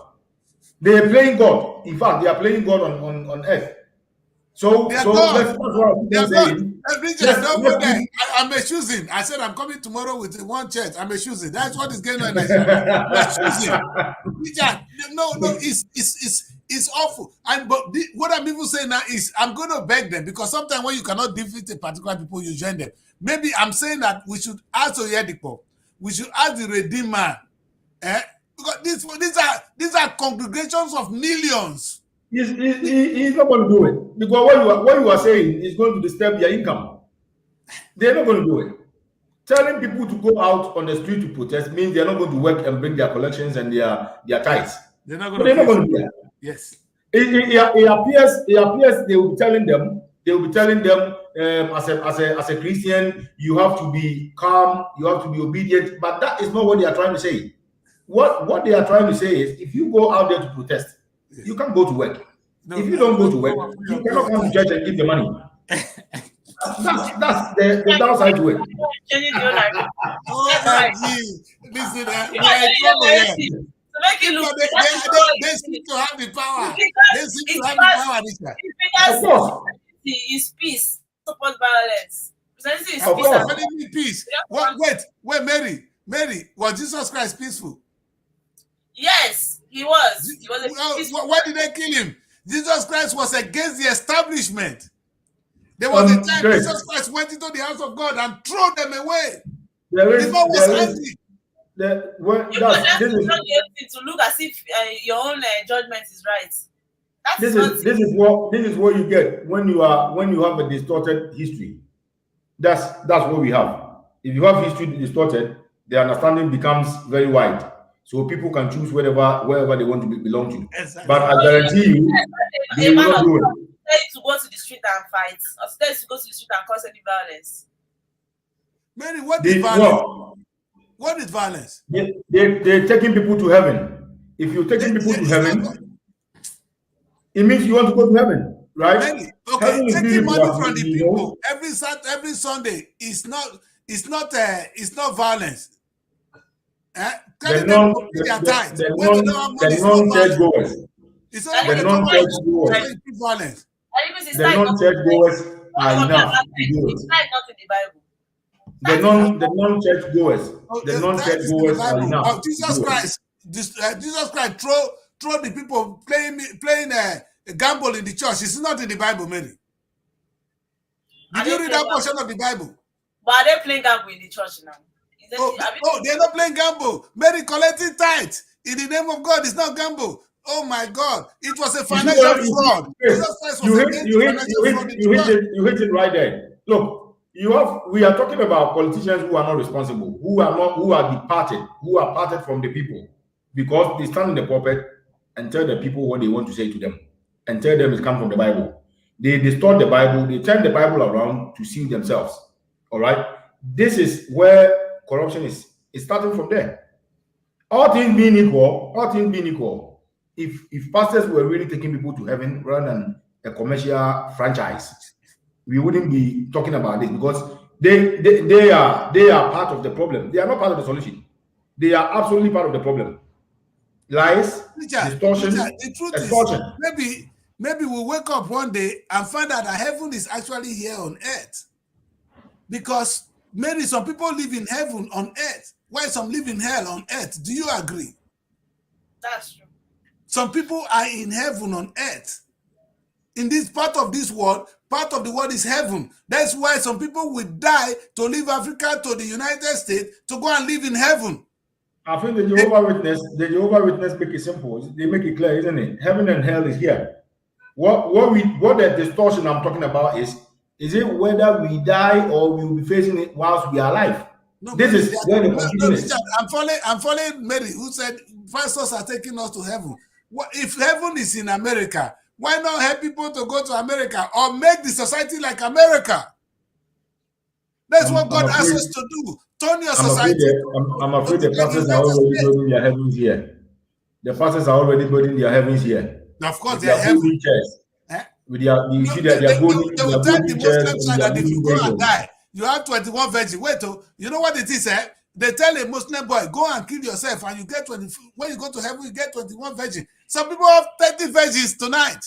They are playing God. In fact, they are playing God on earth. So that's what I'm saying. Richard, don't go there. I'm choosing. I said I'm coming tomorrow with one church. I'm choosing. That's what is going on. Richard, no, it's awful. But what I'm even saying now is I'm going to beg them, because sometimes when you cannot defeat a particular people, you join them. Maybe I'm saying that we should ask Oyedipo. We should ask the Redeemer. Because these are congregations of millions. He's not going to do it, because what you are saying is going to disturb their income. They're not going to do it. Telling people to go out on the street to protest means they're not going to work and bring their collections and their tithes. They're not going to do that. Yes. It appears they will be telling them. As a Christian, you have to be calm, you have to be obedient. But that is not what they are trying to say. What they are trying to say is, if you go out there to protest, you can't go to work. No, if you don't go to work, you cannot come to church and give the money. That's the downside to it. Listen, they seem to have the power. They seem to have the power, Richard. Of course. It's peace, support violence. Peace. Wait, Mary, was Jesus Christ peaceful? Yes, he was. He was why did they kill him? Jesus Christ was against the establishment. There was a time Jesus Christ went into the house of God and threw them away. The man was angry. To look as if your own judgment is right. This is what you get when you have a distorted history. That's what we have. If you have history distorted, the understanding becomes very wide, so people can choose wherever they want to belong to. Exactly. But I guarantee you, they will not do it. To go to the street and fight, or to go to the street and cause any violence. Mary, what is violence? What is violence? They're taking people to heaven. If you're taking people to heaven, it means you want to go to heaven, right? Mary, okay, taking money from the people every Sunday is not violence. The non-church goers. It's only the non-church goers. Violence. The non-church goers are enough to do it. It's not in the Bible. The non-church goers. The non-church goers are enough. Jesus Christ throw the people playing gamble in the church. It's not in the Bible, Mary. Did you read that portion of the Bible? But are they playing gamble in the church now? They're not playing gamble. Mary collecting tithes in the name of God is not gamble. Oh my God! It was a financial fraud. You hit it right there. Look, we are talking about politicians who are not responsible, who are departed, who are parted from the people, because they stand in the pulpit and tell the people what they want to say to them, and tell them it comes from the Bible. They distort the Bible. They turn the Bible around to suit themselves. All right. This is where corruption is starting from there. All things being equal, if pastors were really taking people to heaven rather than a commercial franchise, we wouldn't be talking about this, because they are part of the problem. They are not part of the solution. They are absolutely part of the problem. Lies, distortion, the truth extortion. is, maybe we'll wake up one day and find out that heaven is actually here on earth. Because maybe some people live in heaven on earth, while some live in hell on earth. Do you agree? That's true. Some people are in heaven on earth. In this part of this world, part of the world is heaven. That's why some people will die to leave Africa to the United States to go and live in heaven. I think the Jehovah Witness make it simple. They make it clear, isn't it? Heaven and hell is here. What the distortion I'm talking about is it whether we die or we will be facing it whilst we are alive? No, This Mary, is where the confusion is. Richard, I'm following Mary, who said pastors are taking us to heaven. What if heaven is in America? Why not help people to go to America or make the society like America? That's what God asks us to do. Turn your society. I'm afraid the pastors are already building their heavens here. The pastors are already building their heavens here. Of course, they are building chairs. With their, you see that they are building chairs. They will tell the Muslim side that if you go and die, you have 21 virgins. Wait, you know what it is, eh? They tell a Muslim boy, go and kill yourself, and you get 20. When you go to heaven, you get 21 virgins. Some people have 30 virgins tonight.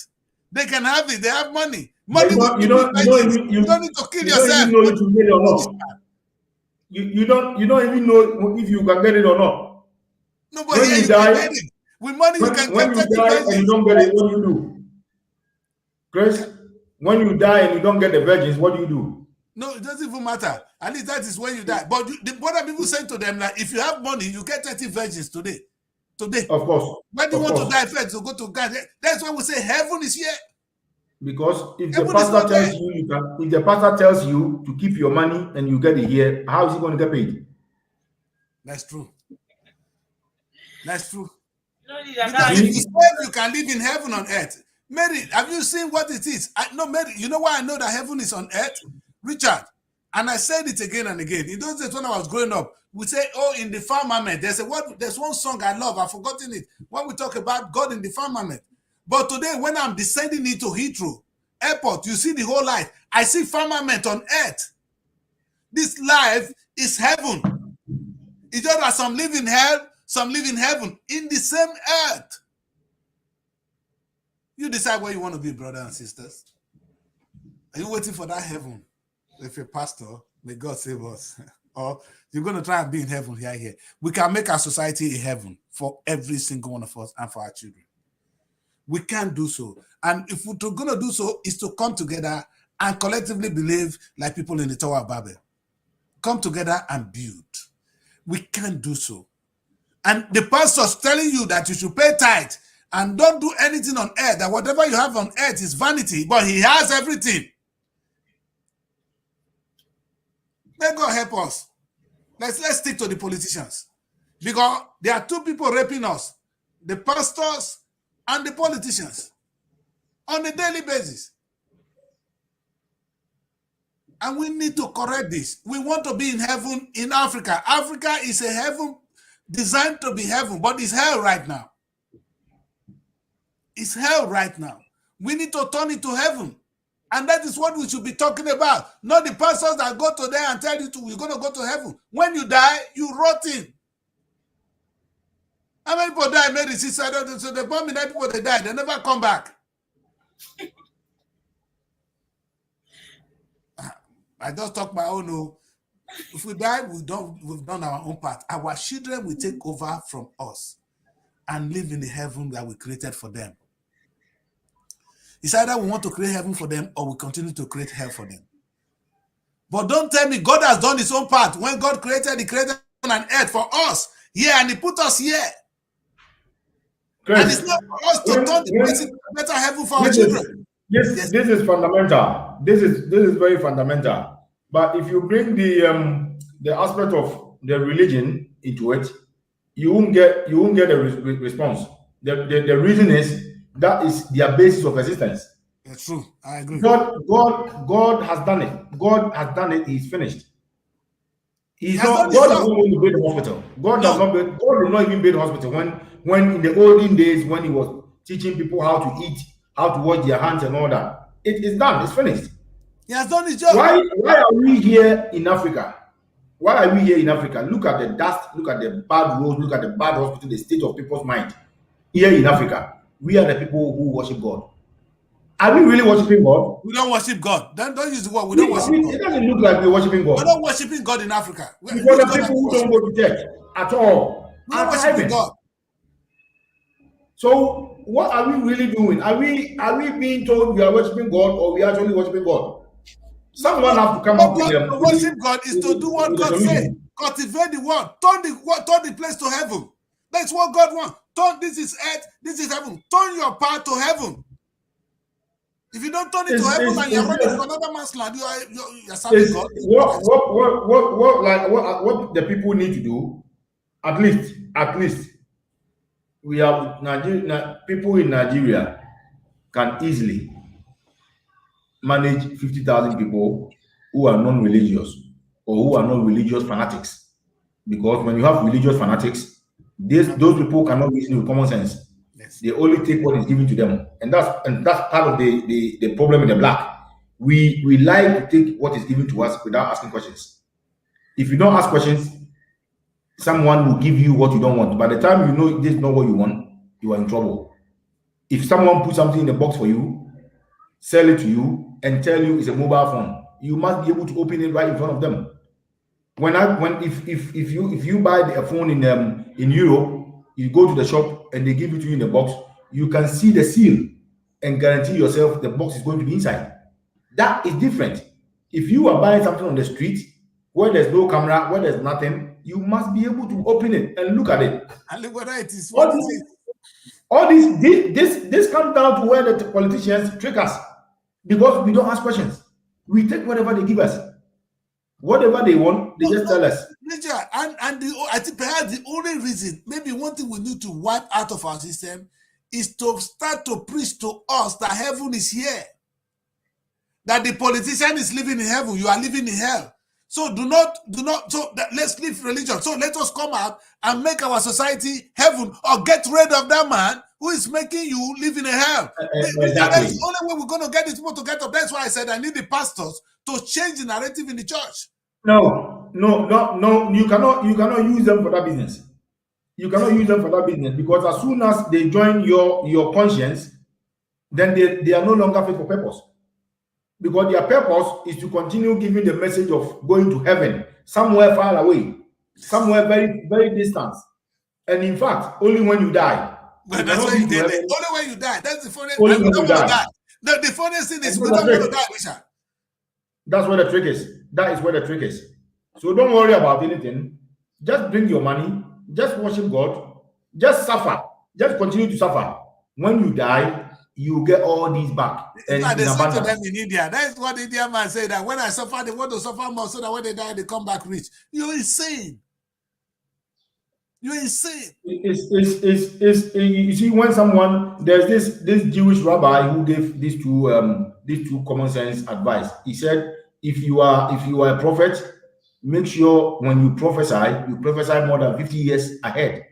They can have it. They have money. Money. You don't need to kill yourself. You don't even know if you get it or not. You don't even know if you can get it or not. No, but when you die, with money you can when get 30 you die virgins. And you don't get it, what do you do? Chris, when you die and you don't get the virgins, what do you do? No, it doesn't even matter. At least that is when you die. But what are people saying to them? Like, if you have money, you get 30 virgins today. Of course. When do you want to die first? To go to God. That's why we say heaven is here. Because if the pastor tells if the pastor tells you to keep your money and you get it here, how is he going to get paid? That's true. That's true. No, because if you say you can live in heaven on earth. Mary, have you seen what it is? No, Mary, you know why I know that heaven is on earth? Richard, and I said it again and again. In those days when I was growing up, we say, oh, in the firmament. There's one song I love, I've forgotten it. When we talk about God in the firmament. But today, when I'm descending into Heathrow Airport, you see the whole life. I see firmament on earth. This life is heaven. It's just that some live in hell, some live in heaven, in the same earth. You decide where you want to be, brothers and sisters. Are you waiting for that heaven? If you're a pastor, may God save us. Or you're going to try and be in heaven here. We can make our society a heaven for every single one of us and for our children. We can do so. And if we're going to do so, is to come together and collectively believe like people in the Tower of Babel. Come together and build. We can do so. And the pastor's telling you that you should pay tithe and don't do anything on earth, that whatever you have on earth is vanity, but he has everything. May God help us. Let's stick to the politicians. Because there are two people raping us, the pastors and the politicians, on a daily basis. And we need to correct this. We want to be in heaven in Africa. Africa is a heaven designed to be heaven, but it's hell right now. It's hell right now. We need to turn it to heaven. And that is what we should be talking about. Not the pastors that go to there and tell you you're going to go to heaven. When you die, you rot in. How many people die? Mary, sister, so the bomb that people they die, they never come back. I just talk my own. No. If we die, we've done our own part. Our children will take over from us and live in the heaven that we created for them. It's either we want to create heaven for them or we continue to create hell for them. But don't tell me God has done his own part. When God created, he created heaven and earth for us here, and he put us here. Chris, and it's not for us to turn the place into a better heaven for our children. Yes, this is fundamental. This is very fundamental. But if you bring the aspect of the religion into it, you won't get a response. The reason is that is their basis of existence. That's true. I agree. God has done it. God has done it. He's finished. God is not going to build the hospital. God did not even build the hospital. When in the olden days, when he was teaching people how to eat, how to wash their hands and all that, it is done. It's finished. He has done his job. Why are we here in Africa? Why are we here in Africa? Look at the dust, look at the bad roads, look at the bad hospital, the state of people's mind. Here in Africa, we are the people who worship God. Are we really worshiping God? We don't worship God. Don't use the word. We don't worship God. It doesn't look like we're worshiping We're God. not worshiping God in Africa. Because Which the God are people we who don't worshiping? go to church at all We're not are worshiping tithing. God. So what are we really doing? Are we being told we are worshiping God, or we are actually worshiping God? Someone has to come up with To worship God is to do what with a God says. solution. Cultivate the word. Turn the place to heaven. That's what God wants. This is earth, this is heaven. Turn your path to heaven. If you don't turn it to heaven and you're running to another man's land, you're serving God. What the people need to do, at least we have people in Nigeria can easily manage 50,000 people who are non-religious or who are not religious fanatics. Because when you have religious fanatics, those people cannot reason with common sense. Yes. They only take what is given to them, and that's part of the problem in the black. We like to take what is given to us without asking questions. If you don't ask questions, someone will give you what you don't want. By the time you know this is not what you want, you are in trouble. If someone puts something in a box for you, sell it to you, and tell you it's a mobile phone, you must be able to open it right in front of them. If you buy a phone in Europe, you go to the shop and they give it to you in a box, you can see the seal and guarantee yourself the box is going to be inside. That is different. If you are buying something on the street where there's no camera, where there's nothing, you must be able to open it and look at it. And look whether it is what is it. All this comes down to where the politicians trick us, because we don't ask questions. We take whatever they give us. Whatever they want, they just tell us. I think perhaps the only reason, maybe one thing we need to wipe out of our system, is to start to preach to us that heaven is here. That the politician is living in heaven, you are living in hell. So let's leave religion. So let us come out and make our society heaven, or get rid of that man who is making you live in a hell. Exactly. That's the only way we're going to get these people to get up. That's why I said I need the pastors to change the narrative in the church. No. You cannot use them for that business. You cannot use them for that business, because as soon as they join your conscience, then they are no longer fit for purpose. Because their purpose is to continue giving the message of going to heaven somewhere far away, somewhere very, very distant. And in fact, only when you die. But that's why you did it. Only when you die. That's the funniest. Only when you die. The funniest thing is we don't want to die, Richard. That's where the trick is. That is where the trick is. So don't worry about anything. Just bring your money. Just worship God. Just suffer. Just continue to suffer. When you die, you get all these back. And they say to them in India, that's what the Indian man said, that when I suffer, they want to suffer more, so that when they die, they come back rich. You're insane. You're insane. You see, when there's this Jewish rabbi who gave these two common sense advice. He said, if you are a prophet, make sure when you prophesy more than 50 years ahead.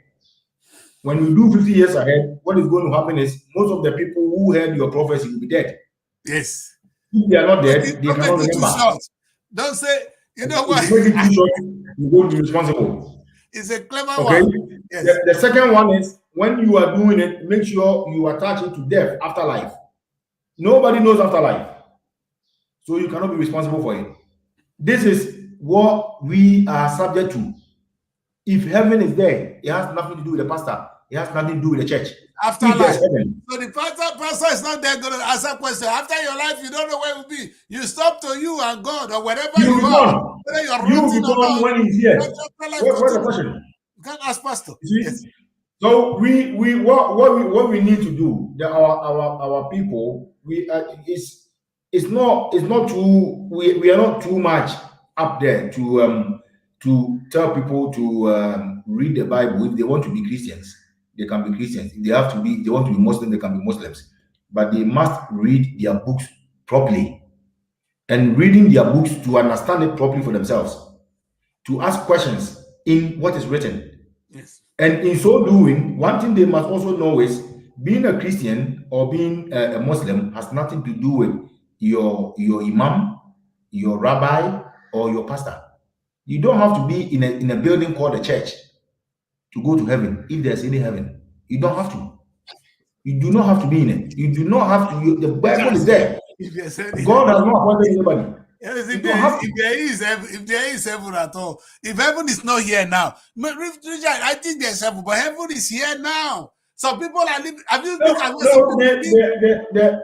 When you do 50 years ahead, what is going to happen is most of the people who heard your prophecy will be dead. Yes. If they are not dead, they cannot remember. Don't say, you know what? If you make it too short, you won't be responsible. It's a clever one. Yes. The second one is, when you are doing it, make sure you attach it to death, afterlife. Nobody knows afterlife, so you cannot be responsible for it. This is what we are subject to. If heaven is there, it has nothing to do with the pastor. It has nothing to do with the church. Afterlife. So the pastor is not there going to answer questions. After your life, you don't know where it will be. You stop to you and God, or wherever you are. You will be gone when he's here. What's the question? You can't ask pastor. Yes. So what we need to do, our people, we are not too much up there to tell people to read the Bible. If they want to be Christians, they can be Christians. If they want to be Muslims, they can be Muslims. But they must read their books properly, and reading their books to understand it properly for themselves, to ask questions in what is written. Yes. And in so doing, one thing they must also know is, being a Christian or being a Muslim has nothing to do with your imam, your rabbi, or your pastor. You don't have to be in a building called a church to go to heaven, if there's any heaven. You don't have to. You do not have to be in it. You do not have to. The Bible is there. If you're saying God has not appointed anybody. yes, You don't have to. if there is heaven at all, if heaven is not here now, Richard, I think there's heaven, but heaven is here now. Some people are living. Have you looked at what some people live?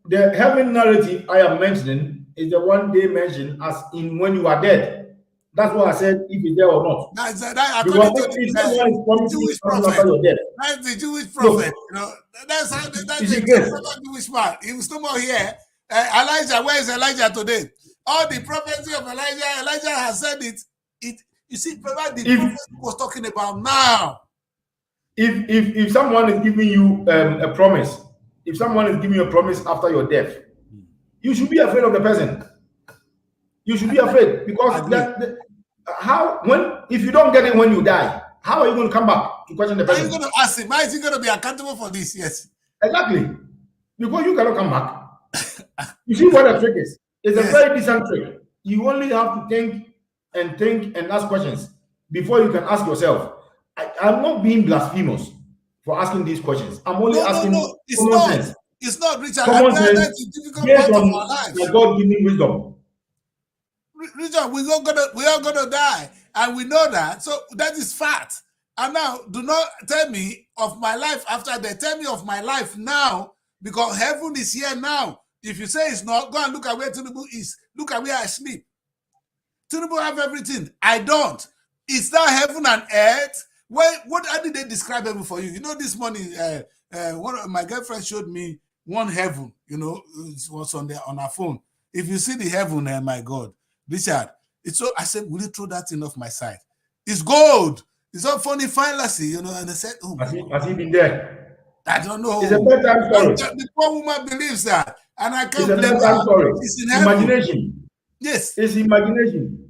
The heaven narrative I am mentioning is the one they mention as in when you are dead. That's what I said, if it's there or not. That's Because according to if someone is promising Jewish something prophet. after your death. That's the Jewish prophet. You know, that's the clever Jewish man. He was no more here. Elijah, where is Elijah today? All the prophecy of Elijah has said it. You see, the prophecy was talking about now. If someone is giving you a promise, if someone is giving you a promise after your death, you should be afraid of the person. You should be afraid because if you don't get it when you die, how are you going to come back to question the person? Are you going to ask him? Why is he going to be accountable for this? Yes. Exactly. Because you cannot come back. You see what the trick is? It's a very decent trick. You only have to think and ask questions before you can ask yourself. I'm not being blasphemous for asking these questions. I'm only asking common sense. It's not, Richard. Common sense that's a difficult part of our life. God giving wisdom. Richard, we are gonna die, and we know that. So that is fact. And now, do not tell me of my life after death. Tell me of my life now, because heaven is here now. If you say it's not, go and look at where Tinubu is. Look at where I sleep. Tinubu have everything. I don't. It's not heaven and earth. How did they describe heaven for you? You know, this morning, one of my girlfriend showed me one heaven. You know, it was on her phone. If you see the heaven, my God, Richard, it's so. I said, will you throw that thing off my side? It's gold. It's all funny fantasy, you know. And I said, oh, has he been there? I don't know. It's a bedtime story. The poor woman believes that, and I can't blame her. It's bedtime story. It's in imagination. Yes, it's imagination.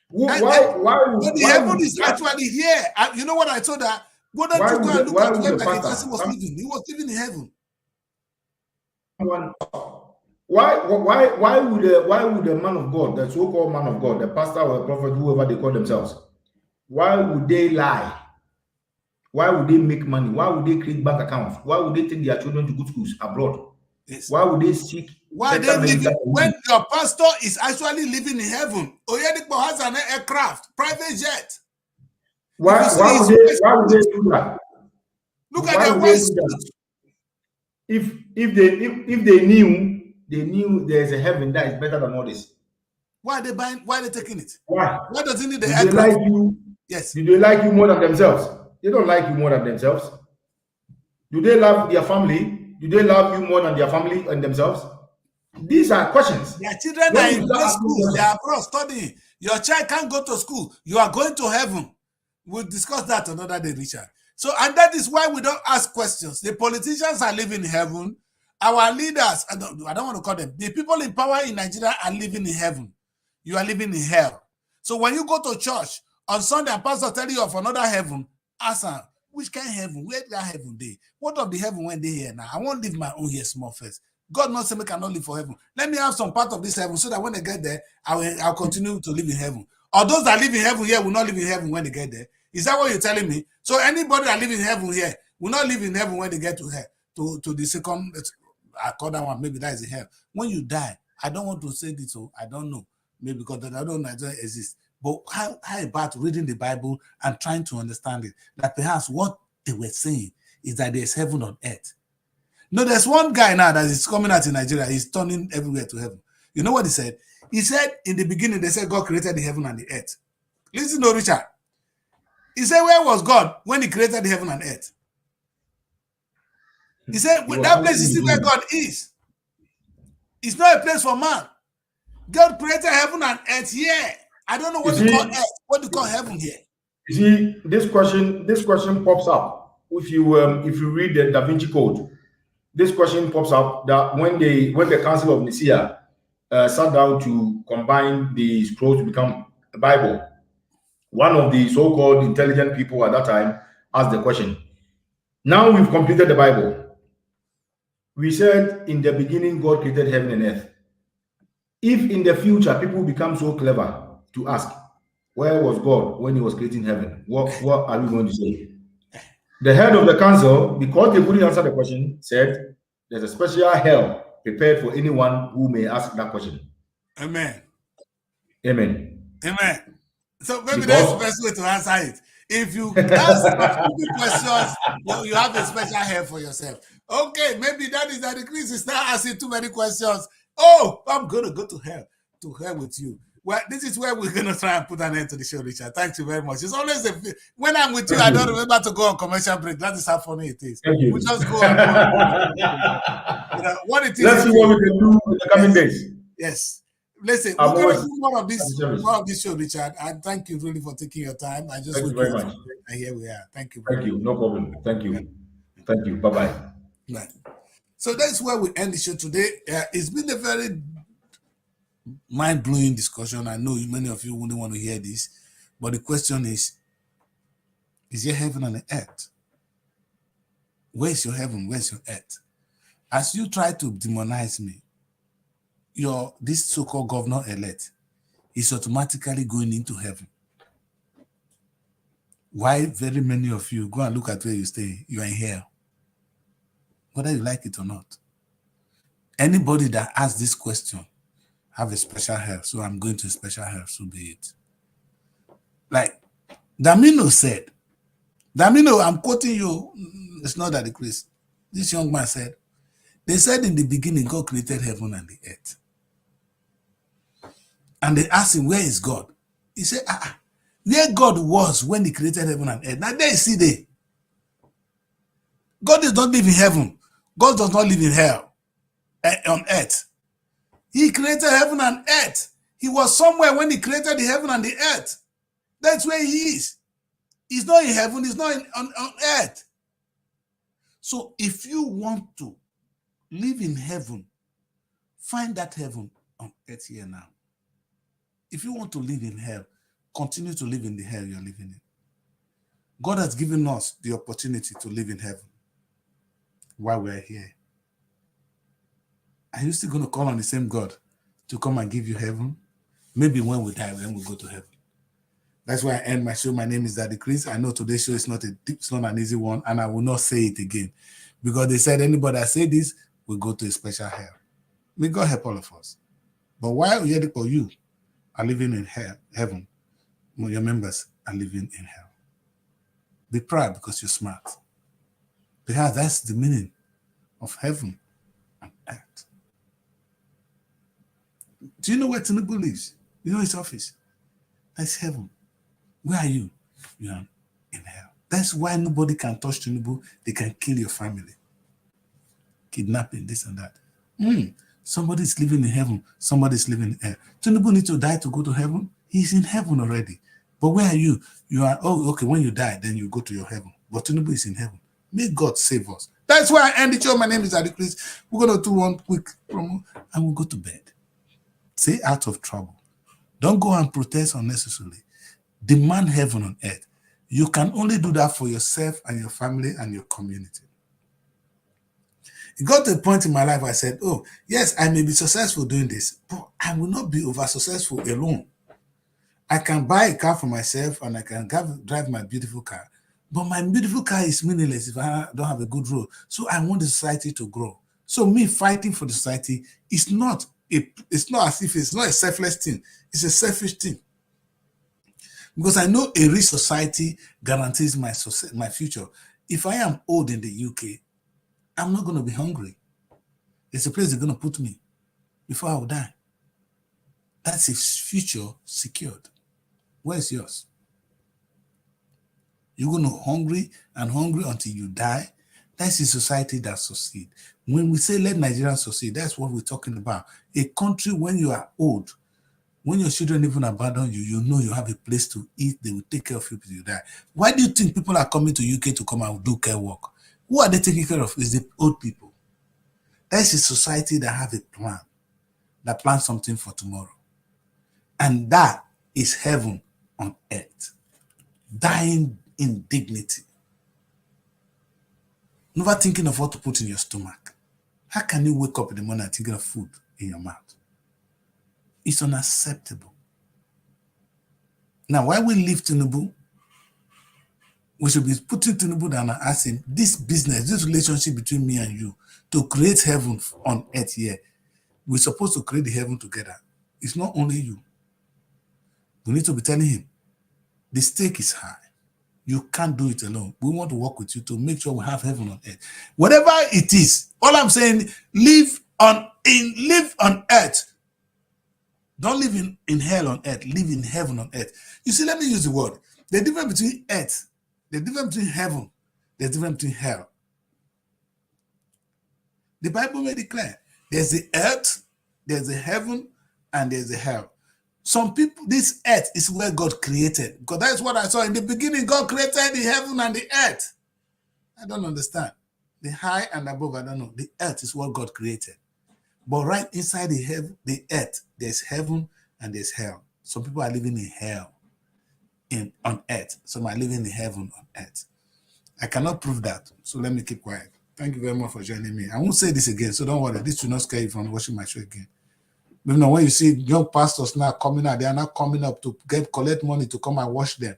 Why the heaven is actually here? You know what I told her? Why don't you go and look at where Michael Jackson was living? He was living in heaven. Why would the man of God, the so-called man of God, the pastor or the prophet, whoever they call themselves, why would they lie? Why would they make money? Why would they create bank accounts? Why would they take their children to good schools abroad? Yes. Why would they seek? Why they living when your pastor is actually living in heaven? Oyedipo has an aircraft, private jet. Why would they do that? Look at their waist. If they knew there's a heaven that is better than all this. Why are they buying? Why are they taking it? Why does it need the aircraft? They like you? Yes. Do they like you more than themselves? They don't like you more than themselves. Do they love their family? Do they love you more than their family and themselves? These are questions. Their children are in school. They are abroad studying. Your child can't go to school. You are going to heaven. We'll discuss that another day, Richard. So, and that is why we don't ask questions. The politicians are living in heaven. Our leaders, I don't want to call them, the people in power in Nigeria are living in heaven. You are living in hell. So when you go to church on Sunday, and pastor tell you of another heaven, ask them, which kind of heaven? Where that heaven they? What of the heaven when they here now? I won't leave my own here small first. God not say me cannot live for heaven. Let me have some part of this heaven so that when they get there, I'll continue to live in heaven. Or those that live in heaven here will not live in heaven when they get there. Is that what you're telling me? So anybody that live in heaven here will not live in heaven when they get to hell, to the second, I call that one, maybe that is the hell. When you die, I don't want to say this, so I don't know. Maybe because I don't know Nigeria exists. But how about reading the Bible and trying to understand it? That perhaps what they were saying is that there's heaven on earth. No, there's one guy now that is coming out in Nigeria. He's turning everywhere to heaven. You know what he said? He said in the beginning, they said God created the heaven and the earth. Listen to Richard. He said, where was God when he created the heaven and earth? He said, that place is where God is. It's not a place for man. God created heaven and earth here. I don't know what you call earth. What do you call heaven here? You see, this question pops up if you read the Da Vinci Code. This question pops up that when the Council of Nicaea sat down to combine the scrolls to become a Bible, one of the so-called intelligent people at that time asked the question, now we've completed the Bible. We said in the beginning God created heaven and earth. If in the future people become so clever to ask, where was God when he was creating heaven? What are we going to say? The head of the council, because they couldn't answer the question, said there's a special hell prepared for anyone who may ask that question. Amen. Amen. Amen. So maybe that's the Because best way to answer it. If you ask some stupid questions, you have a special hell for yourself. Okay, maybe that is that the Chris is not asking too many questions. Oh, I'm gonna go to hell. To hell with you. Well, this is where we're gonna try and put an end to the show, Richard. Thank you very much. It's always when I'm with you, I don't remember to go on commercial break. That is how funny it is. thank you. We just go on. You know, what it is. Let's see what we can do in the coming days. Yes. Listen, I'm we're going to always do more of service. this show, Richard. And thank you really for taking your time. I just Thank you wish very much. and here we are. Thank you. Thank you. No problem. Thank you. Thank you. Bye-bye. Right. So that's where we end the show today. It's been a very mind-blowing discussion. I know many of you wouldn't want to hear this, but the question is there heaven on the earth? Where's your heaven? Where's your earth? As you try to demonize me, this so-called governor-elect is automatically going into heaven. Why very many of you go and look at where you stay, you are in hell, whether you like it or not. Anybody that asks this question have a special hell, so I'm going to a special hell, so be it. Like Damino said, I'm quoting you, it's not that the Chris. This young man said, they said in the beginning, God created heaven and the earth. And they asked him, where is God? He said, where God was when he created heaven and earth. Now there you see there. God does not live in heaven. God does not live in hell, on earth. He created heaven and earth. He was somewhere when he created the heaven and the earth. That's where he is. He's not in heaven, he's not on earth. So if you want to live in heaven, find that heaven on earth here now. If you want to live in hell, continue to live in the hell you're living in. God has given us the opportunity to live in heaven while we're here. Are you still going to call on the same God to come and give you heaven? Maybe when we die, then we'll go to heaven. That's why I end my show. My name is Daddy Chris. I know today's show is not an easy one, and I will not say it again. Because they said anybody that say this will go to a special hell. May God help all of us. But while you are living in heaven, your members are living in hell. Be proud because you're smart. Because that's the meaning of heaven and earth. Do you know where Tinubu lives? You know his office? That's heaven. Where are you? You are in hell. That's why nobody can touch Tinubu. They can kill your family. Kidnapping, this and that. Somebody's living in heaven. Somebody's living in hell. Tinubu needs to die to go to heaven. He's in heaven already. But where are you? You are, okay, when you die, then you go to your heaven. But Tinubu is in heaven. May God save us. That's why I end the show. My name is Adi Chris. We're going to do one quick promo and we'll go to bed. Stay out of trouble. Don't go and protest unnecessarily. Demand heaven on earth. You can only do that for yourself and your family and your community. It got to a point in my life where I said, oh, yes, I may be successful doing this, but I will not be over-successful alone. I can buy a car for myself and I can drive my beautiful car. But my beautiful car is meaningless if I don't have a good road. So I want the society to grow. So me fighting for the society is not as if it's not a selfless thing. It's a selfish thing. Because I know a rich society guarantees my future. If I am old in the UK, I'm not going to be hungry. It's a place they're going to put me before I will die. That's a future secured. Where's yours? You're going to hungry until you die. That's a society that succeeds. When we say let Nigeria succeed, that's what we're talking about. A country when you are old, when your children even abandon you, you know you have a place to eat. They will take care of you till you die. Why do you think people are coming to UK to come and do care work? Who are they taking care of? It's the old people. That's a society that have a plan, that plans something for tomorrow. And that is heaven on earth. Dying in dignity. Never thinking of what to put in your stomach. How can you wake up in the morning and thinking of food in your mouth? It's unacceptable. Now, why we leave Tinubu? we should be putting Tinubu down and asking this business, this relationship between me and you to create heaven on earth here. We're supposed to create the heaven together. It's not only you. We need to be telling him the stake is high. You can't do it alone. We want to work with you to make sure we have heaven on earth. Whatever it is, all I'm saying, live on earth. Don't live in hell on earth. Live in heaven on earth. You see, let me use the word. The difference between earth, the difference between heaven, the difference between hell. The Bible made it clear. There's the earth, there's the heaven, and there's the hell. Some people, this earth is where God created. Because that's what I saw in the beginning. God created the heaven and the earth. I don't understand. The high and above, I don't know. The earth is what God created. But right inside the earth, there's heaven and there's hell. Some people are living in hell on earth. Some are living in heaven on earth. I cannot prove that. So let me keep quiet. Thank you very much for joining me. I won't say this again, so don't worry. This will not scare you from watching my show again. But now when you see young pastors now coming out, they are not coming up to collect money to come and watch them.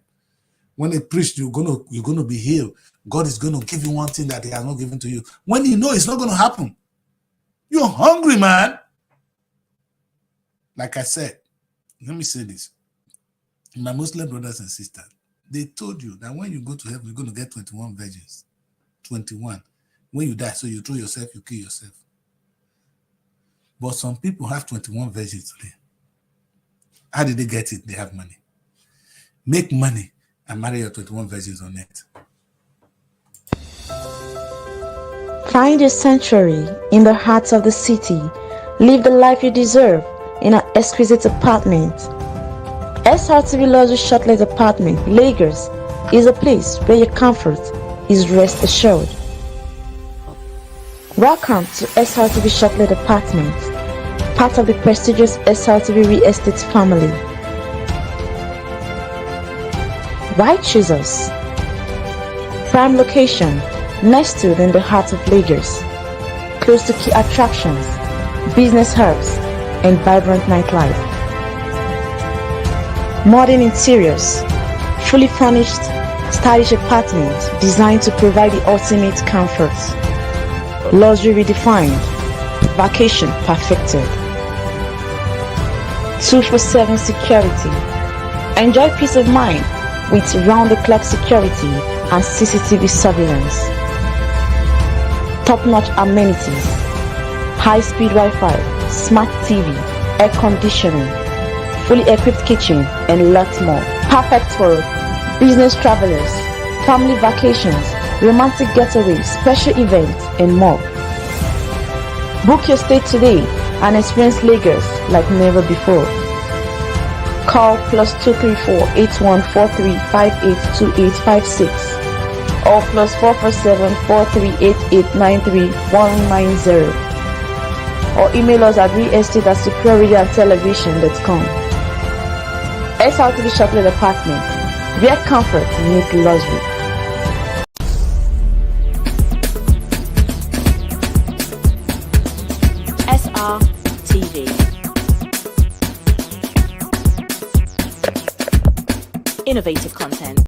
When they preach, you're gonna be healed. God is gonna give you one thing that He has not given to you. When you know it's not gonna happen, you're hungry, man. Like I said, let me say this. My Muslim brothers and sisters, they told you that when you go to heaven, you're gonna get 21 virgins. 21. When you die, so you throw yourself, you kill yourself. But some people have 21 virgins today. How did they get it? They have money. Make money and marry your 21 virgins on it. Find your sanctuary in the heart of the city. Live the life you deserve in an exquisite apartment. Srtv Luxury Shortlet Apartment, Lagos, is a place where your comfort is rest assured. Welcome to Srtv Shortlet Apartment, part of the prestigious Srtv Real Estate family. Why choose us? Prime location, nestled in the heart of Lagos, close to key attractions, business hubs, and vibrant nightlife. Modern interiors, fully furnished, stylish apartment designed to provide the ultimate comfort. Luxury redefined, vacation perfected. 24/7 security. Enjoy peace of mind with round-the-clock security and CCTV surveillance. Top-notch amenities, high-speed Wi-Fi, smart TV, air conditioning, fully equipped kitchen, and lots more. Perfect for business travelers, family vacations, romantic getaways, special events, and more. Book your stay today and experience Lagos like never before. Call +234 8143 582856 or +447 4388 93190 or email us at realestate@superiorradioandtelevision.com. Srtv Shortlet Apartment, where comfort meets luxury. Srtv. Innovative content.